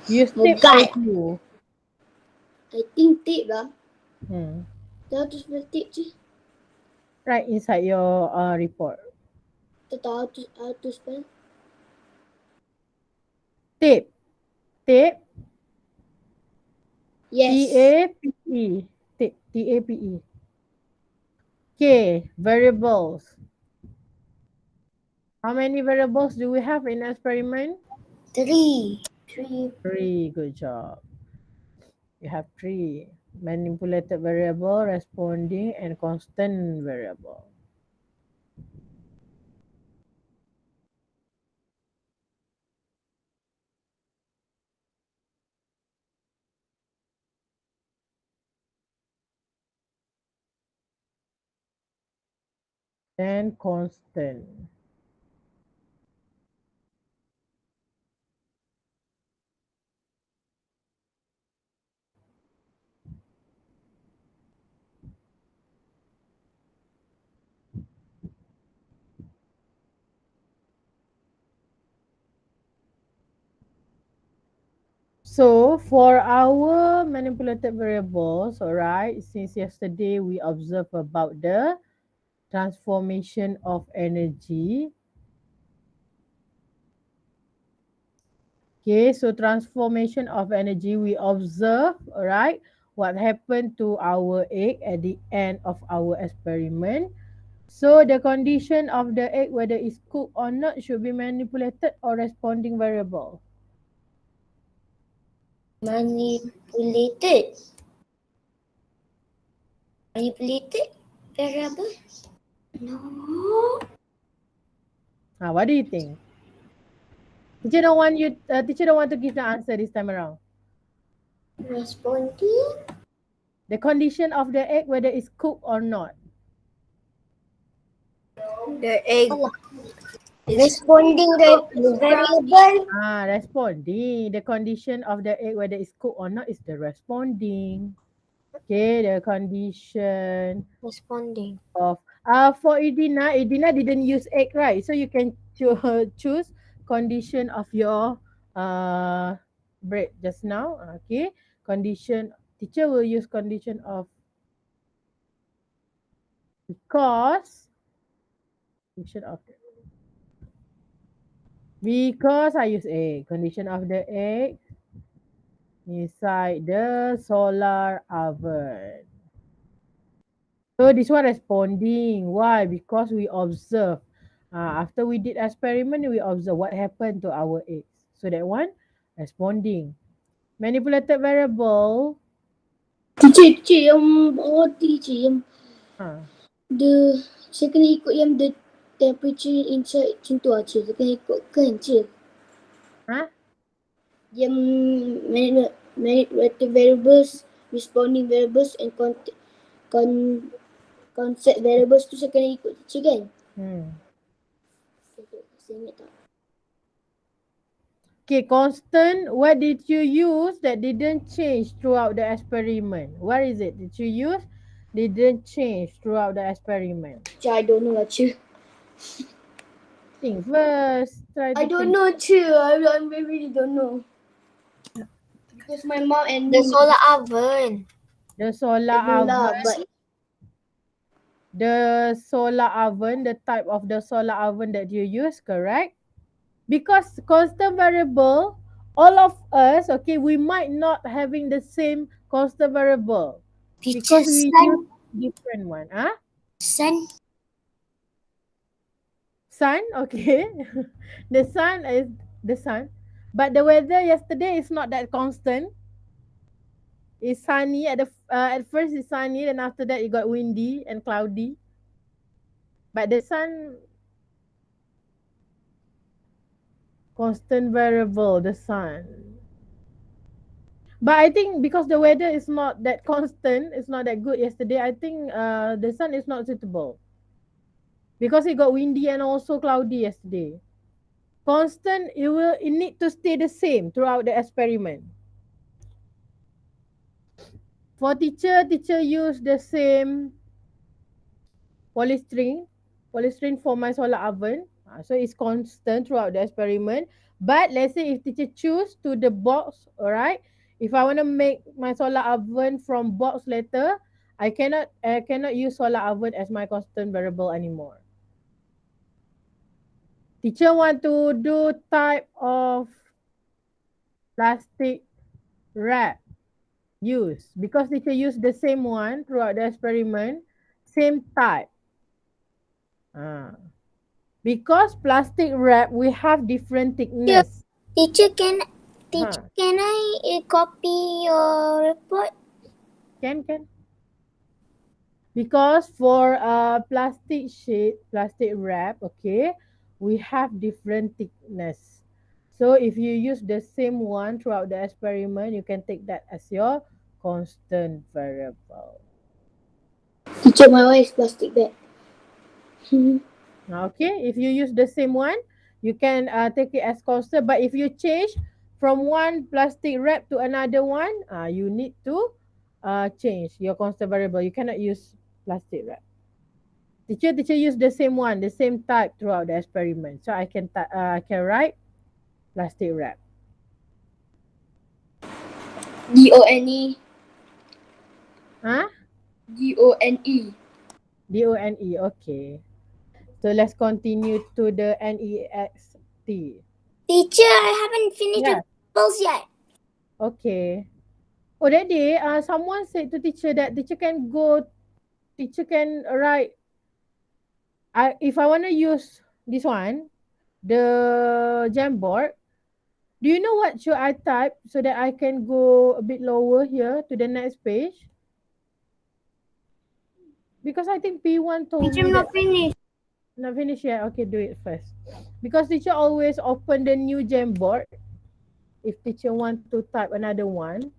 use Oh, tape God. or glue. I think tape lah. Hmm. Dah tu spell tape je. Write inside your report. Tak tahu how to spell. Tape. Tape. Yes. T-A-P-E. Tape. T-A-P-E. Okay, variables. How many variables do we have in experiment? 3. 3. Good job. You have 3. Manipulated variable, responding, and constant variable. And constant. So for our manipulated variables, all right, since yesterday we observed about the transformation of energy. Okay, so transformation of energy, we observe, all right, what happened to our egg at the end of our experiment. So the condition of the egg, whether it's cooked or not, should be manipulated or responding variable. Manipulated. Manipulated variable? No. What do you think? Teacher don't want you. Teacher don't want to give the answer this time around. Responding. The condition of the egg, whether it's cooked or not. The egg. Responding variable. Responding. The condition of the egg, whether it's cooked or not, is the responding. Okay, the condition Responding. of for Edina didn't use egg, right? So you can choose condition of your bread just now. Okay, condition. Teacher will use condition of because I use egg. Condition of the egg inside the solar oven. So this one responding. Why? Because we observe. After we did experiment, we observe what happened to our eggs. So that one responding. Manipulated variable. Teacher yang teacher yang The saya kena ikut yang the temperature inside macam tu je. Saya kena ikutkan je. Yang manipulated variables, responding variables and concept variables tu saya kena ikut teacher kan? Saya ingat tak? Okay, constant, what did you use that didn't change throughout the experiment? What is it? Did you use? Didn't change throughout the experiment. I don't know lah, Cik. Think first. I don't know, Cik. I really don't know. Because my mom and The solar oven. The solar oven. The solar oven, the type of the solar oven that you use, correct? Because constant variable, all of us, okay, we might not having the same constant variable. Teacher, because we use different one. Sun. Sun, okay. The sun is the sun. But the weather yesterday is not that constant. It's sunny at first it's sunny, then after that it got windy and cloudy. But the sun, constant variable, the sun. But I think because the weather is not that constant, it's not that good yesterday, I think the sun is not suitable. Because it got windy and also cloudy yesterday. Constant, it need to stay the same throughout the experiment. For teacher use the same polystyrene for my solar oven. So it's constant throughout the experiment. But let's say if teacher choose to the box, alright, if I want to make my solar oven from box later, I cannot use solar oven as my constant variable anymore. Teacher want to do type of plastic wrap use, because teacher use the same one throughout the experiment, same type. Because plastic wrap, we have different thickness. Teacher, can I copy your report? Can. Because for plastic sheet, plastic wrap, okay, we have different thickness. So if you use the same one throughout the experiment, you can take that as your constant variable. Teacher, my one is plastic bag. Okay, if you use the same one, you can take it as constant. But if you change from one plastic wrap to another one, you need to change your constant variable. You cannot use plastic wrap. Teacher use the same one, the same type throughout the experiment. So I can write plastic wrap. D-O-N-E. D-O-N-E. D-O-N-E, okay. So let's continue to the N-E-X-T. Teacher, I haven't finished the tables yet. Okay. Oh, that day, someone said to teacher that teacher can write if I want to use this one, the Jamboard, do you know what should I type so that I can go a bit lower here to the next page? Because I think P1 told Teacher, me not that. finished. Not finished yet. Okay, do it first. Because teacher always open the new Jamboard. If teacher want to type another one,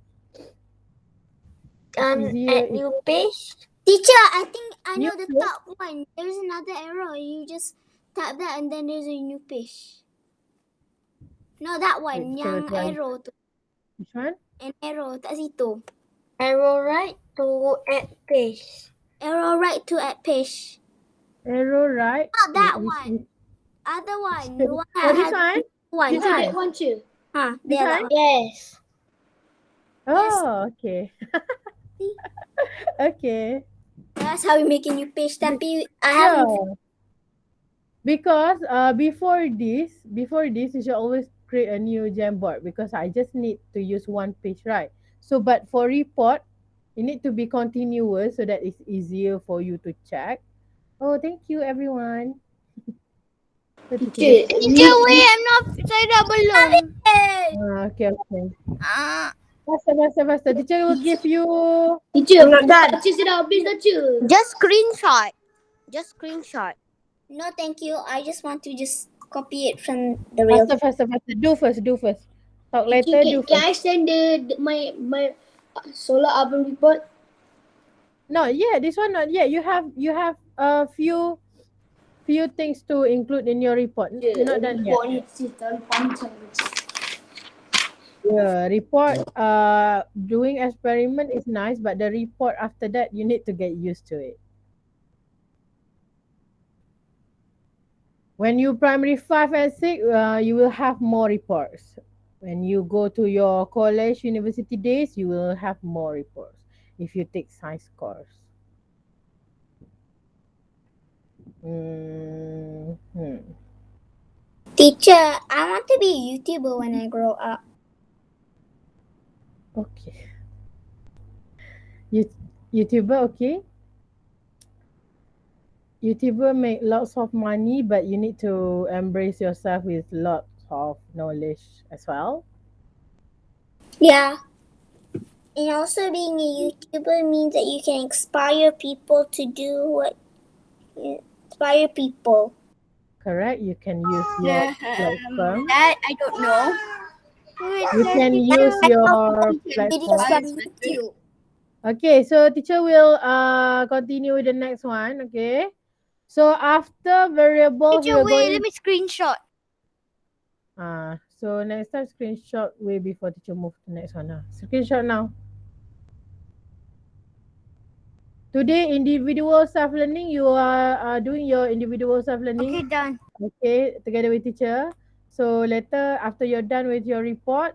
easier. At new page. Teacher, I think I New know the page? top one. There's another arrow. You just tap that and then there's a new page. No, that one. Wait, Yang try. arrow tu. Which one? An arrow kat situ. Arrow right to add page. Arrow right to add page. Arrow right. Not that Wait, one. Other one. which- The one Oh, that this has one? one. This one? That one je. Huh, This there one? lah. Yes. Oh, okay. Okay. That's how we make a new page. Tapi I haven't. Yeah. Because before this, you should always create a new Jamboard because I just need to use one page, right? So, but for report, you need to be continuous so that it's easier for you to check. Oh, thank you, everyone. So, Teacher, Teacher, wait, I'm not. Saya dah belum. Okay. Faster. Teacher will give you. teacher, baca sudah habis dah je. Just screenshot. No, thank you. I just want to just copy it from the real. Faster. Do first. Talk later, do Can first. I send my solar oven report? Not yet. This one not yet. You have a few things to include in your report. You're not done yet. Report ni terlalu panjang. Yeah, report. Doing experiment is nice, but the report after that you need to get used to it. When you primary 5 and 6, you will have more reports. When you go to your college, university days, you will have more reports if you take science course. Teacher, I want to be a YouTuber when I grow up. Okay. YouTuber, okay. YouTuber make lots of money, but you need to embrace yourself with lots of knowledge as well. Yeah. And also being a YouTuber means that you can inspire people to do what inspire people. Correct. You can use your platform. That I don't know. You can use your Videos platform. on YouTube. Okay, so teacher will continue with the next one. Okay. So after variables, Teacher, we're wait, going. let me screenshot. So next time screenshot way before teacher move to next one. Screenshot now. Today individual self-learning, you are doing your individual self-learning. Okay, done. Okay, together with teacher. So later after you're done with your report,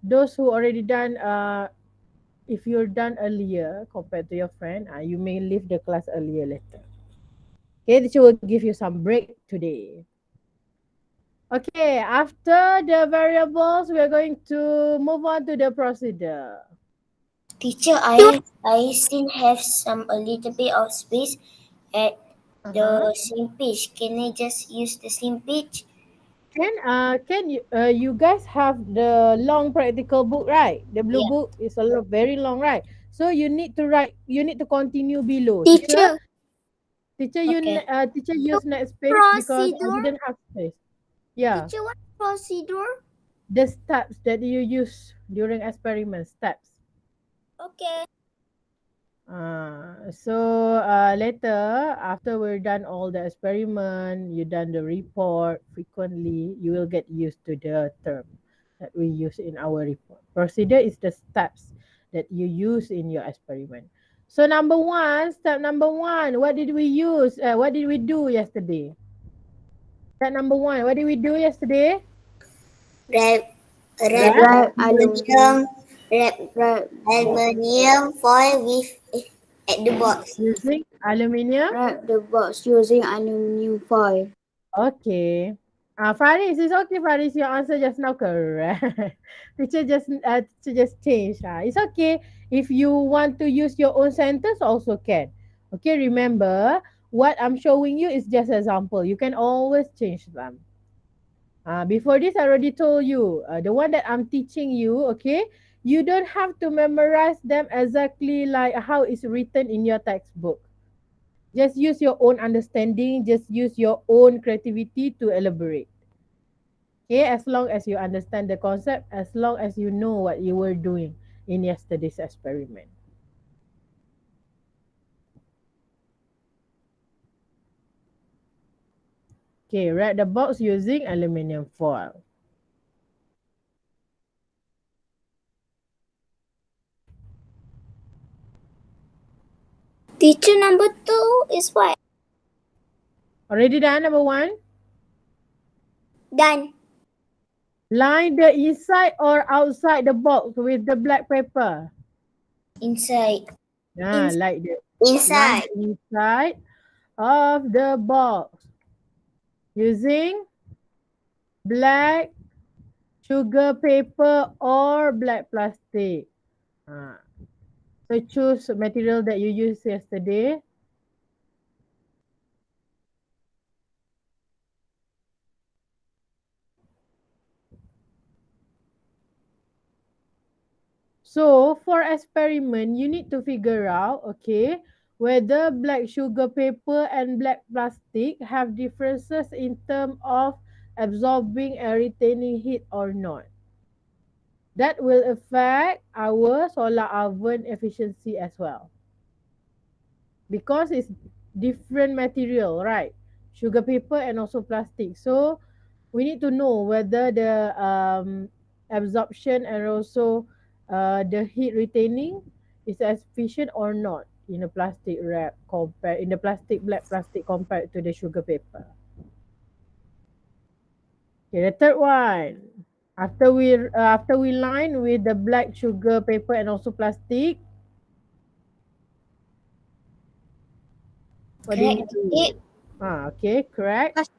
those who already done, if you're done earlier compared to your friend, you may leave the class earlier later. Okay, teacher will give you some break today. Okay, after the variables, we're going to move on to the procedure. Teacher, I still have a little bit of space at the same page. Can I just use the same page? Can you guys have the long practical book, right? The blue book is very long, right? So you need to write. You need to continue below. Teacher, Teacher, Okay. teacher use next page because I Procedure? didn't have space. Yeah, teacher, what procedure? the steps that you use during experiment steps. Okay. So later, after we're done all the experiment, you done the report frequently, you will get used to the term that we use in our report. Procedure is the steps that you use in your experiment. So step number one, what did we use? What did we do yesterday? Step number one, what did we do yesterday? Wrap aluminium foil with at the box. Using aluminium. Wrap the box using aluminium foil. Okay. Faris, it's okay, Faris. Your answer just now correct. teacher just changed. It's okay. If you want to use your own sentence, also can. Okay, remember, what I'm showing you is just example. You can always change them. Before this, I already told you, the one that I'm teaching you, okay, you don't have to memorize them exactly like how it's written in your textbook. Just use your own understanding, just use your own creativity to elaborate. Okay, as long as you understand the concept, as long as you know what you were doing in yesterday's experiment. Okay, wrap the box using aluminium foil. Teacher, number 2 is what? Already done, number 1? Done. Line the inside or outside the box with the black paper. Inside. Like the Inside. line the inside of the box using black sugar paper or black plastic. So choose material that you used yesterday. So for experiment, you need to figure out, okay, whether black sugar paper and black plastic have differences in terms of absorbing and retaining heat or not. That will affect our solar oven efficiency as well. Because it's different material, right? Sugar paper and also plastic. So we need to know whether the absorption and also the heat retaining is as efficient or not in a plastic wrap compared in the black plastic compared to the sugar paper. Okay, the third one. After we line with the black sugar paper and also plastic, what do you do? Okay, correct.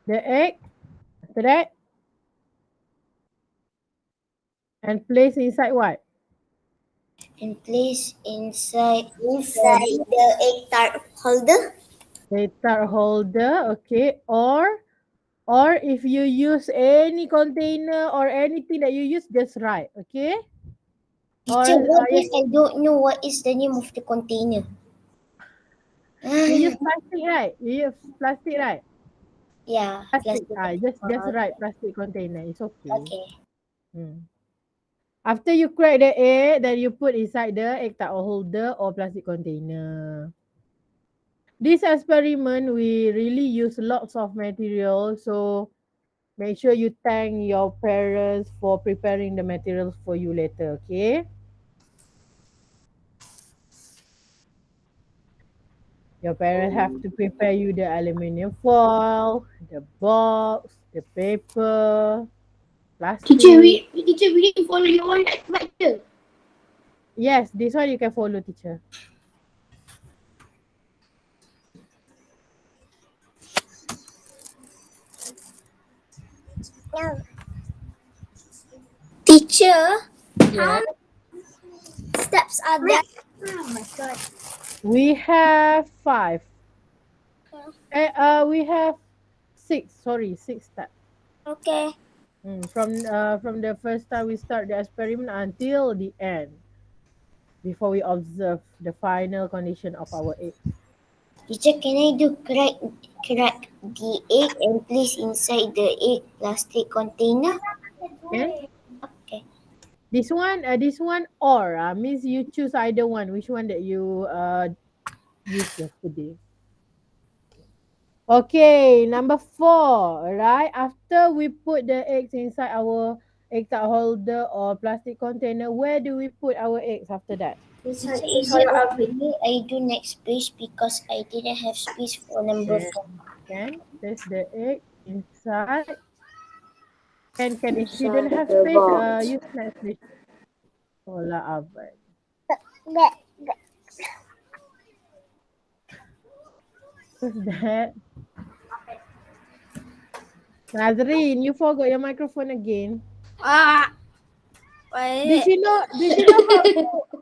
The egg. After that, and place inside what? And place inside the egg tart holder. Egg tart holder, okay. Or if you use any container or anything that you use, just write, okay? Teacher, what if I don't know what is the name of the container? You use plastic, right? You use plastic, right? Yeah. Plastic. Just write plastic container. It's okay. Okay. After you crack the egg, then you put inside the egg tart holder or plastic container. This experiment, we really use lots of material, so make sure you thank your parents for preparing the materials for you later, okay? Your parents have to prepare you the aluminium foil, the box, the paper, plastic. Teacher, we need to follow your one right here. Yes, this one you can follow, teacher. Teacher, Yeah. how many steps are there? Oh my god. We have 5. We have 6. Sorry, 6 steps. Okay. From the first time we start the experiment until the end, before we observe the final condition of our egg. Teacher, can I do crack the egg and place inside the egg plastic container? Okay. Okay. This one or means you choose either one. Which one that you used yesterday? Okay, number 4, right? After we put the eggs inside our egg tart holder or plastic container, where do we put our eggs after that? Teacher, I do next page because I didn't have space for number 4. Can place the egg inside. Can if you don't have space, use next page. Solar oven. What's that? Nazreen, you forgot your microphone again. Why? Did you know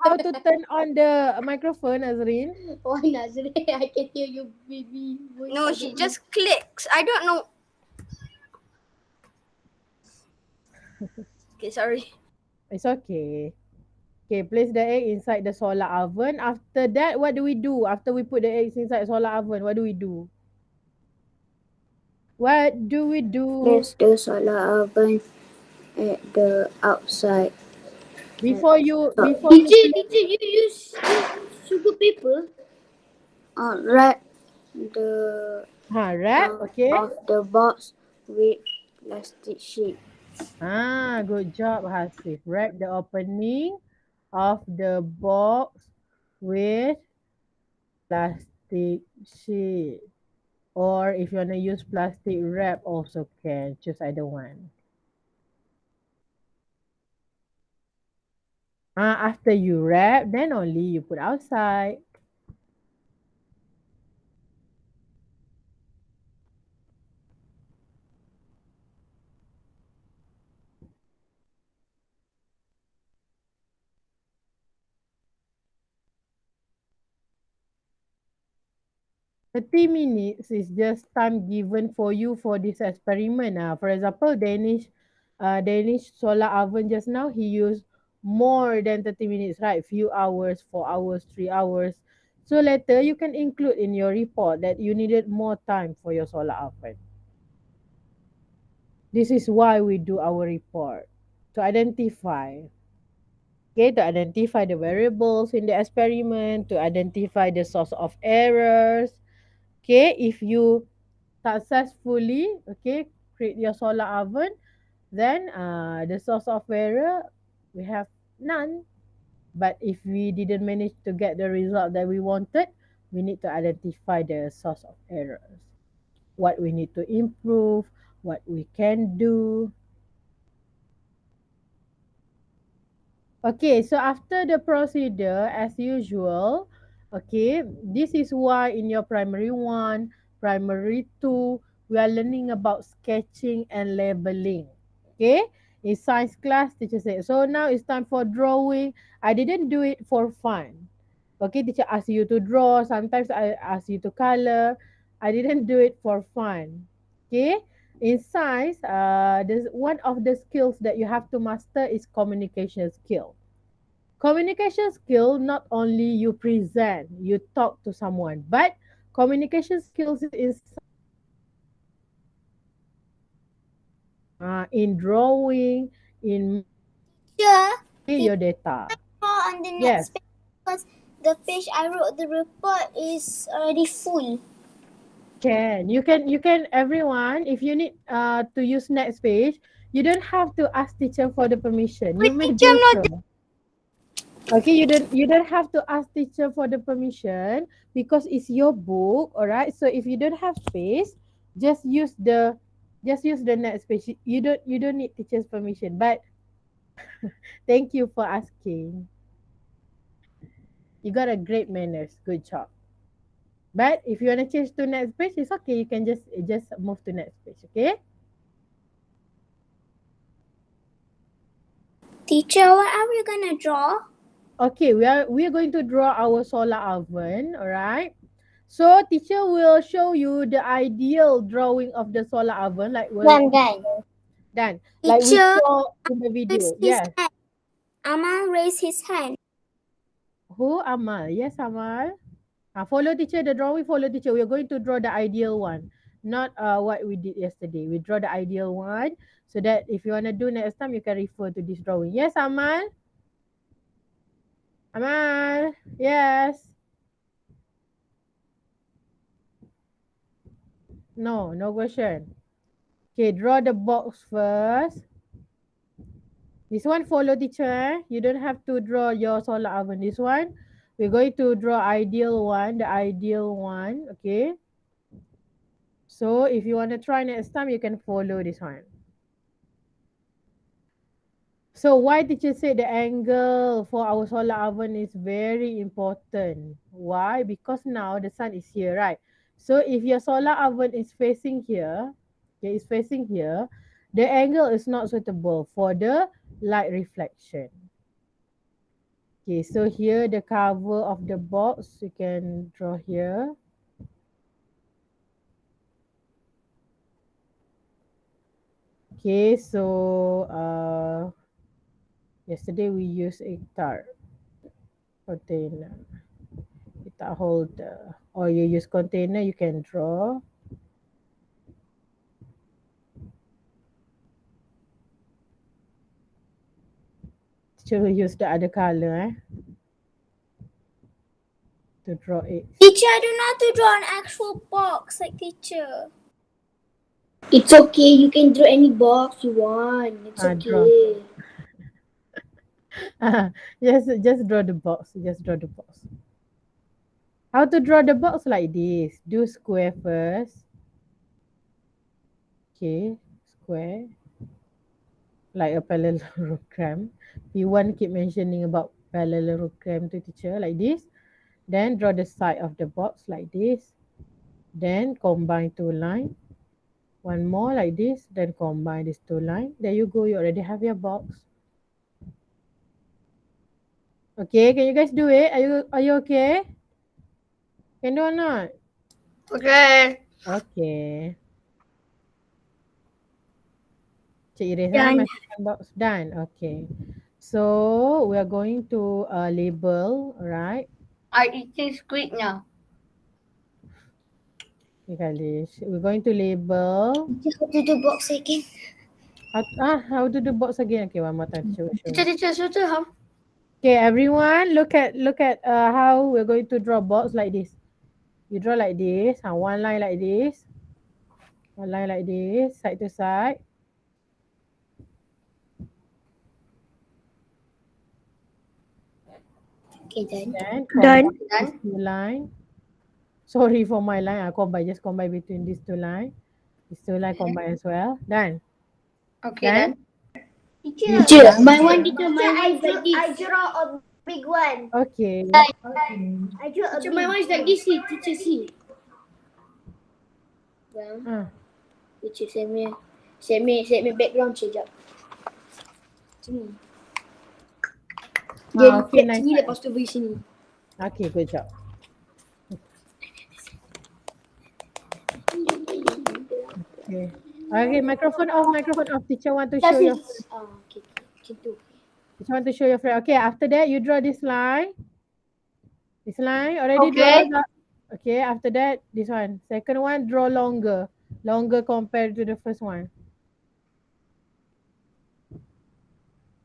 how to turn on the microphone, Azrin? Why Nazrin? I can hear you, baby. No, she just clicks. I don't know. Okay, sorry. It's okay. Okay, place the egg inside the solar oven. After that, what do we do? After we put the eggs inside solar oven, what do we do? What do we do? Place the solar oven at the outside. Before you Teacher, you use sugar paper. Wrap the wrap, okay? of the box with plastic sheet. Good job, Hasif. Wrap the opening of the box with plastic sheet. Or if you want to use plastic wrap, also can. Choose either one. After you wrap, then only you put outside. $30 is just time given for you for this experiment. For example, Danish solar oven just now, he used more than 30 minutes, right? Few hours, 4 hours, 3 hours. So later you can include in your report that you needed more time for your solar oven. This is why we do our report, to identify. Okay, to identify the variables in the experiment, to identify the source of errors. Okay, if you successfully, okay, create your solar oven, then the source of error, we have none. But if we didn't manage to get the result that we wanted, we need to identify the source of errors, what we need to improve, what we can do. Okay, so after the procedure, as usual, okay, this is why in your primary 1, primary 2, we are learning about sketching and labeling. Okay, in science class, teacher said, so now it's time for drawing. I didn't do it for fun. Okay, teacher asked you to draw. Sometimes I ask you to color. I didn't do it for fun. Okay, in science, one of the skills that you have to master is communication skill. Communication skill, not only you present, you talk to someone, but communication skills in drawing, in your data. On the Yes. next page, because the page I wrote the report is already full. You can everyone, if you need to use next page, you don't have to ask teacher for the permission. You may do so. Okay, you don't have to ask teacher for the permission because it's your book, all right? So if you don't have space, just use the next page. You don't need teacher's permission. But thank you for asking. You got a great manners. Good job. But if you want to change to next page, it's okay. You can just move to next page, okay? Teacher, what are we gonna draw? Okay, we are going to draw our solar oven, all right? So teacher will show you the ideal drawing of the solar oven, like done. Like we Teacher, saw in the video. Yes. Amal raised his hand. Who? Amal. Yes, Amal. Follow teacher, the drawing, follow teacher. We're going to draw the ideal one, not what we did yesterday. We draw the ideal one so that if you want to do next time, you can refer to this drawing. Yes, Amal? Amal? Yes. No question. Okay, draw the box first. This one follow teacher. You don't have to draw your solar oven. This one, we're going to draw ideal one, the ideal one, okay? So if you want to try next time, you can follow this one. So why teacher said the angle for our solar oven is very important? Why? Because now the sun is here, right? So if your solar oven is facing here, okay, it's facing here, the angle is not suitable for the light reflection. Okay, so here the cover of the box, you can draw here. Okay, so yesterday we used a tart container. Kita holder, or you use container, you can draw. Teacher will use the other color to draw it. Teacher, I don't know how to draw an actual box like teacher. It's okay. You can draw any box you want. It's Draw. okay. Just draw the box. Just draw the box. How to draw the box like this? Do square first. Okay, square. Like a parallelogram. P1 keep mentioning about parallelogram to teacher like this. Then draw the side of the box like this. Then combine two lines. One more like this. Then combine these two lines. There you go. You already have your box. Okay, can you guys do it? Are you okay? Can do or not? Okay. Okay. Cik Iris, masukkan box. Done. Okay. So we are going to label, right? I eating squid now. Okay, Kalish. We're going to label. How to do box again? How to do box again? Okay, one more time. Show. Teacher, how? Okay, everyone, look at how we're going to draw box like this. You draw like this. One line like this. One line like this, side to side. Okay, done. Then combine these two lines. Sorry for my line. Just combine between these two lines. These two lines combine as well. Done. Okay, done. Teacher, my one is like this. I draw a big one. Okay. I drew a Teacher, big my one is like this. See, teacher, see. Ah. Teacher, send me background sekejap. Sini. Dia Okay, lihat nice. sini lepas tu beri sini. Okay, good job. Okay. Okay, microphone off. Teacher want to show you. Okay. Macam tu. Teacher want to show your friend. Okay, after that you draw this line. This line already Okay. drawn. Okay, after that this one. Second one draw longer. Longer compared to the first one.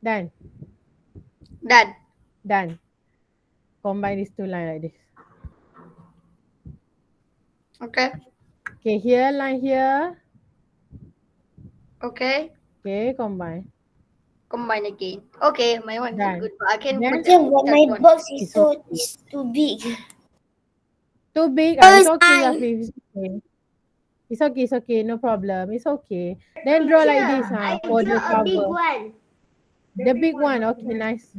Done. Done. Done. Combine these two lines like this. Okay. Okay, here, line here. Okay. Okay, combine. Combine again. Okay, my one Done. is good, but I can Then- put Yeah, but that my one. box is It's too big. Too big? It's okay, Rafi. It's okay. It's okay. No problem. It's okay. Then draw like this for the A big cover. one. The big one. Okay, nice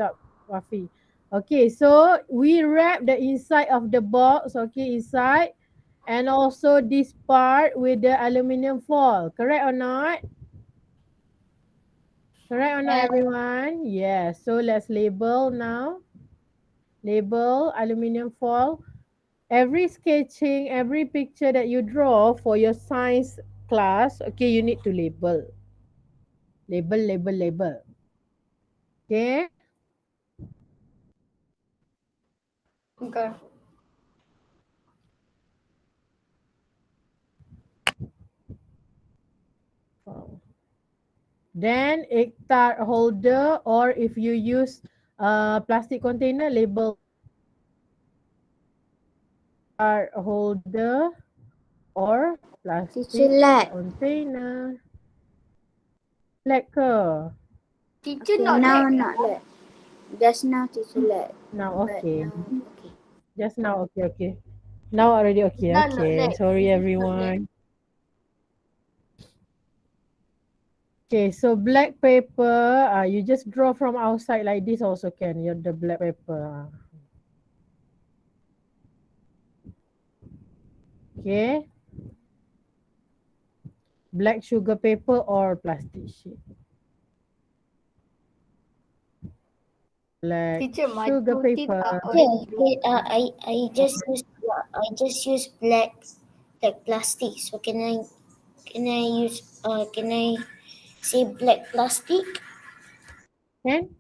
job, Rafi. Okay, so we wrap the inside of the box, okay, inside, and also this part with the aluminium foil. Correct or not? Correct or not, everyone? Yes. So let's label now. Label aluminium foil. Every sketching, every picture that you draw for your science class, okay, you need to label. Label. Okay. Okay. Then egg tart holder, or if you use plastic container, label tart holder or plastic Select. container. Select ke? Teacher Okay, not now like not let. Just now to select. Now okay. Okay. Just now okay. Now already okay. No, Okay. like, Sorry this is not everyone. Okay, so black paper, you just draw from outside like this also can. You're the black paper. Okay. Black sugar paper or plastic sheet. Black Teacher, my sugar two teeth paper. are Yeah, already blue. I just use black plastic. So can I say black plastic? Can?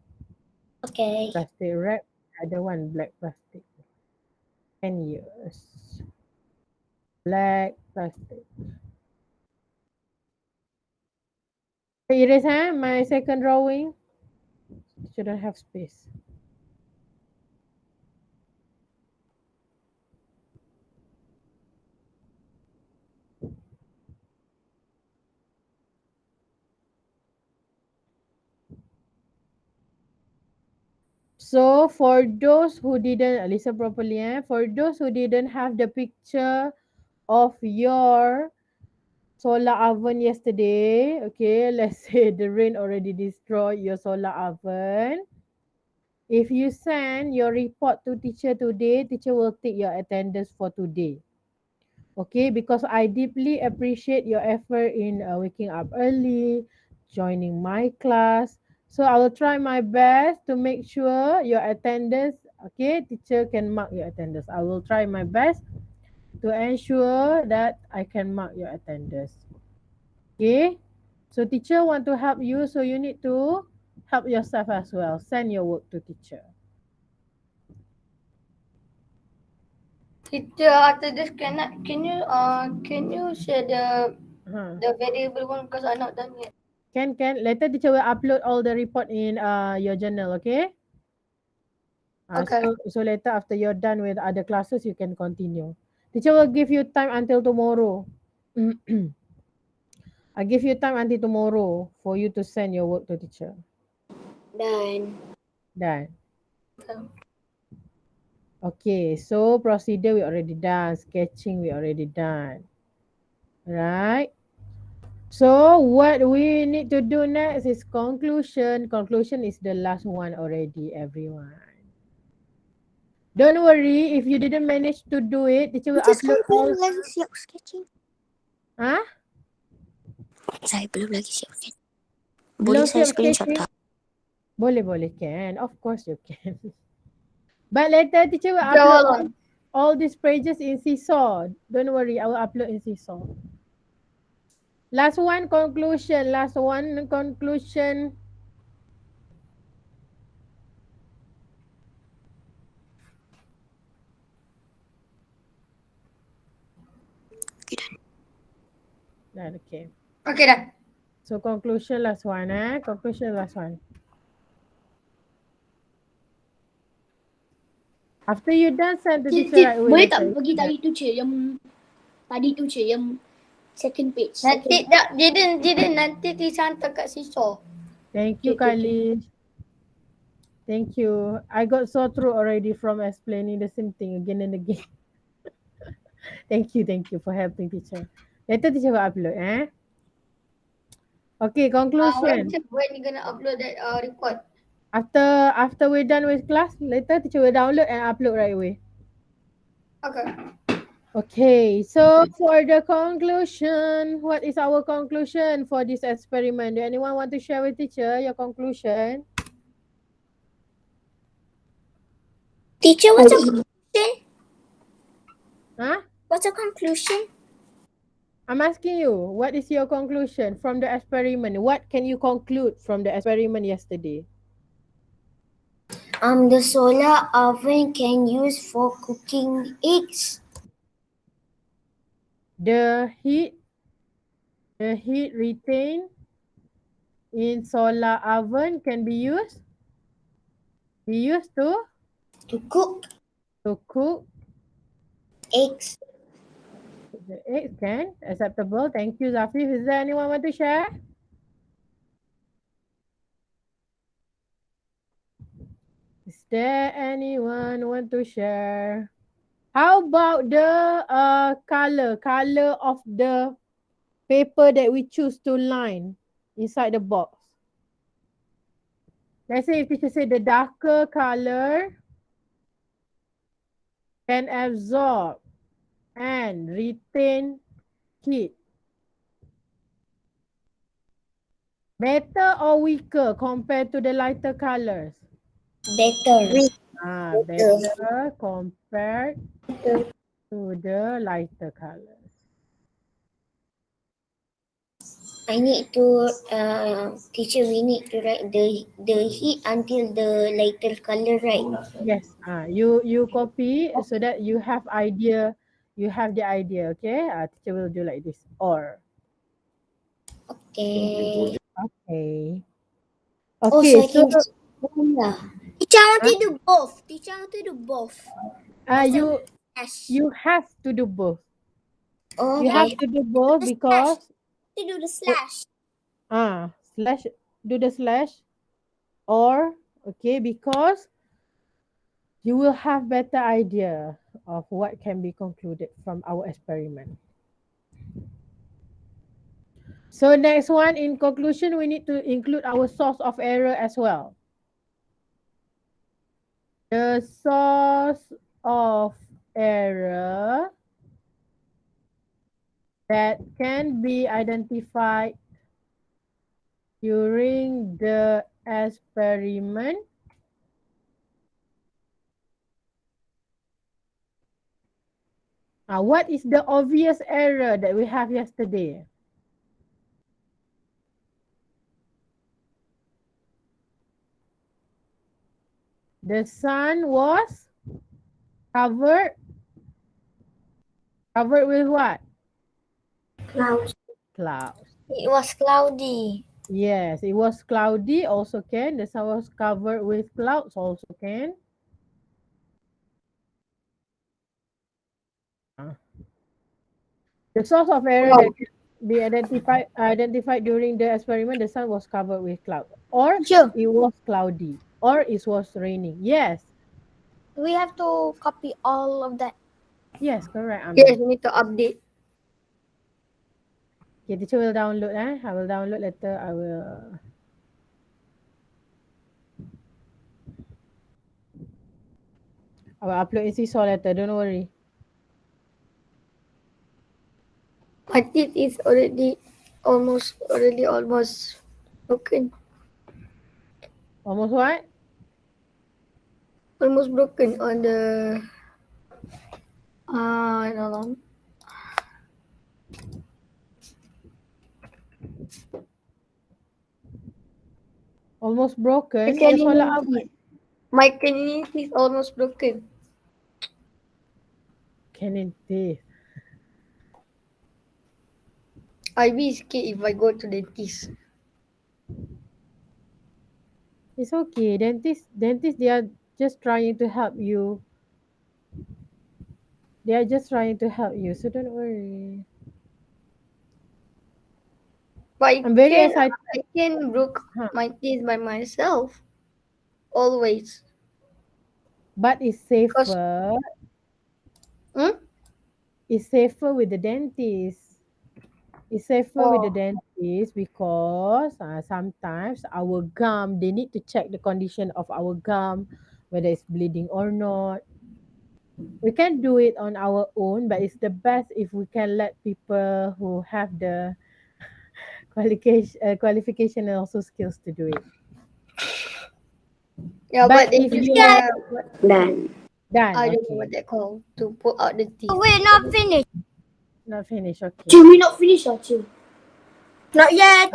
Okay. Plastic wrap. Other one black plastic. Can use black plastic. Erase my second drawing. Shouldn't have space. So for those who didn't listen properly, for those who didn't have the picture of your solar oven yesterday, okay, let's say the rain already destroyed your solar oven. If you send your report to teacher today, teacher will take your attendance for today. Okay, because I deeply appreciate your effort in waking up early, joining my class. So I will try my best to make sure your attendance, okay, teacher can mark your attendance. I will try my best to ensure that I can mark your attendance. Okay, so teacher want to help you, so you need to help yourself as well. Send your work to teacher. Teacher, after this, can you share Huh. the variable one because I'm not done yet. Can. Later teacher will upload all the report in your journal, okay? Okay. So later after you're done with other classes, you can continue. Teacher will give you time until tomorrow. I give you time until tomorrow for you to send your work to teacher. Done. Done. Okay, so procedure we already done. Sketching we already done. Right? So what we need to do next is conclusion. Conclusion is the last one already, everyone. Don't worry if you didn't manage to do it. Teacher will Teacher, upload saya belum all. lagi siap sketching. Huh? Saya belum lagi siap sketching. Belum Boleh saya siap screenshot sketching? tak? Boleh, can. Of course you can. But later teacher will Teacher, upload hold on. all these pages in Seesaw. Don't worry, I will upload in Seesaw. Last one, conclusion. Last one, conclusion. Okay, done. Done, okay. Okay, done. So conclusion last one, Conclusion last one. After you done, send to teacher right away. Boleh tak later. bagi tadi tu cik yang tadi tu cik yang second page. Nanti tak, didn't nanti teacher hantar kat Seesaw. Thank you, Khalid. Thank you. I got sore throat already from explaining the same thing again and again. Thank you for helping teacher. Later teacher will upload, Okay, conclusion. When you gonna upload that report? After we're done with class, later teacher will download and upload right away. Okay. Okay, so for the conclusion, what is our conclusion for this experiment? Do anyone want to share with teacher your conclusion? Teacher, what's your conclusion? Huh? What's your conclusion? I'm asking you, what is your conclusion from the experiment? What can you conclude from the experiment yesterday? The solar oven can use for cooking eggs. The heat retained in solar oven can be used to cook eggs. The eggs can acceptable. Thank you, Zafif. Is there anyone want to share? Is there anyone want to share? How about the color of the paper that we choose to line inside the box? Let's say if teacher say the darker color can absorb and retain heat. Better or weaker compared to the lighter colors? Better. Better compared to the lighter colors. I need to, teacher, we need to write the heat until the lighter color, right? Yes. You copy so that you have idea. You have the idea. Okay. Teacher will do like this. Or. Okay. Okay. Oh, Okay. so I So can just lah. Teacher, I want to do both. Teacher, I want to do both. you Slash. you have to do both. Oh, You have okay. to do both because To do the slash. slash do the slash or okay because you will have better idea of what can be concluded from our experiment. So next one, in conclusion, we need to include our source of error as well. The source of error that can be identified during the experiment what is the obvious error that we have yesterday? The sun was covered with what? Clouds. Clouds. It was cloudy. Yes, it was cloudy also can. The sun was covered with clouds also can. The source of error that can be identified during the experiment, the sun was covered with clouds. Or Sure. it was cloudy. Or it was raining. Yes. We have to copy all of that. Yes, correct. Yes, we need to update. Okay, teacher will download. I will download later. I will upload in Seesaw later. Don't worry. My teeth is almost broken. Almost what? Almost broken on the I don't know. Almost broken. The solar oven. My canine is almost broken. Canine teeth. I be scared if I go to dentist. It's okay. Dentist, they are just trying to help you. They are just trying to help you. So don't worry. But I'm very excited. I can broke my teeth by myself. Always. But it's safer. It's safer with the dentist. It's safer with the dentist because sometimes our gum, they need to check the condition of our gum, whether it's bleeding or not. We can do it on our own, but it's the best if we can let people who have the qualification and also skills to do it. Yeah, but if you Done. I don't know what they call to pull out the teeth. We're not finished. Not finished, okay. Chew, we not finished, Chew. Not yet.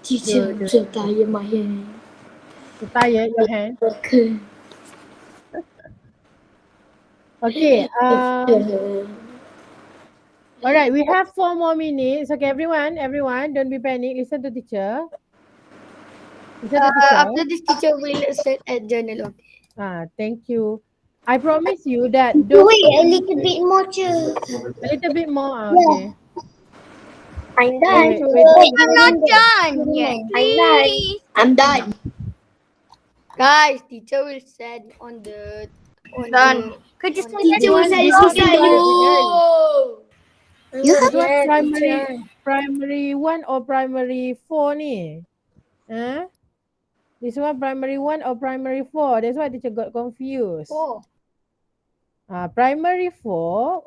Teacher, I'm so tired, my hand. You tired your hand? Okay. Okay. All right, we have 4 more minutes. Okay, everyone, don't be panic. Listen to teacher. After this, teacher will set a journal. Thank you. I promise you that. Wait, a little bit more, Chew. A little bit more. Okay. I'm done. Wait. I'm not done yet. I'm done. I'm done. Guys, teacher will send on the Done. Teacher will say this You have primary 1 or primary 4 ni? This one primary 1 or primary 4? That's why teacher got confused. Oh. Primary 4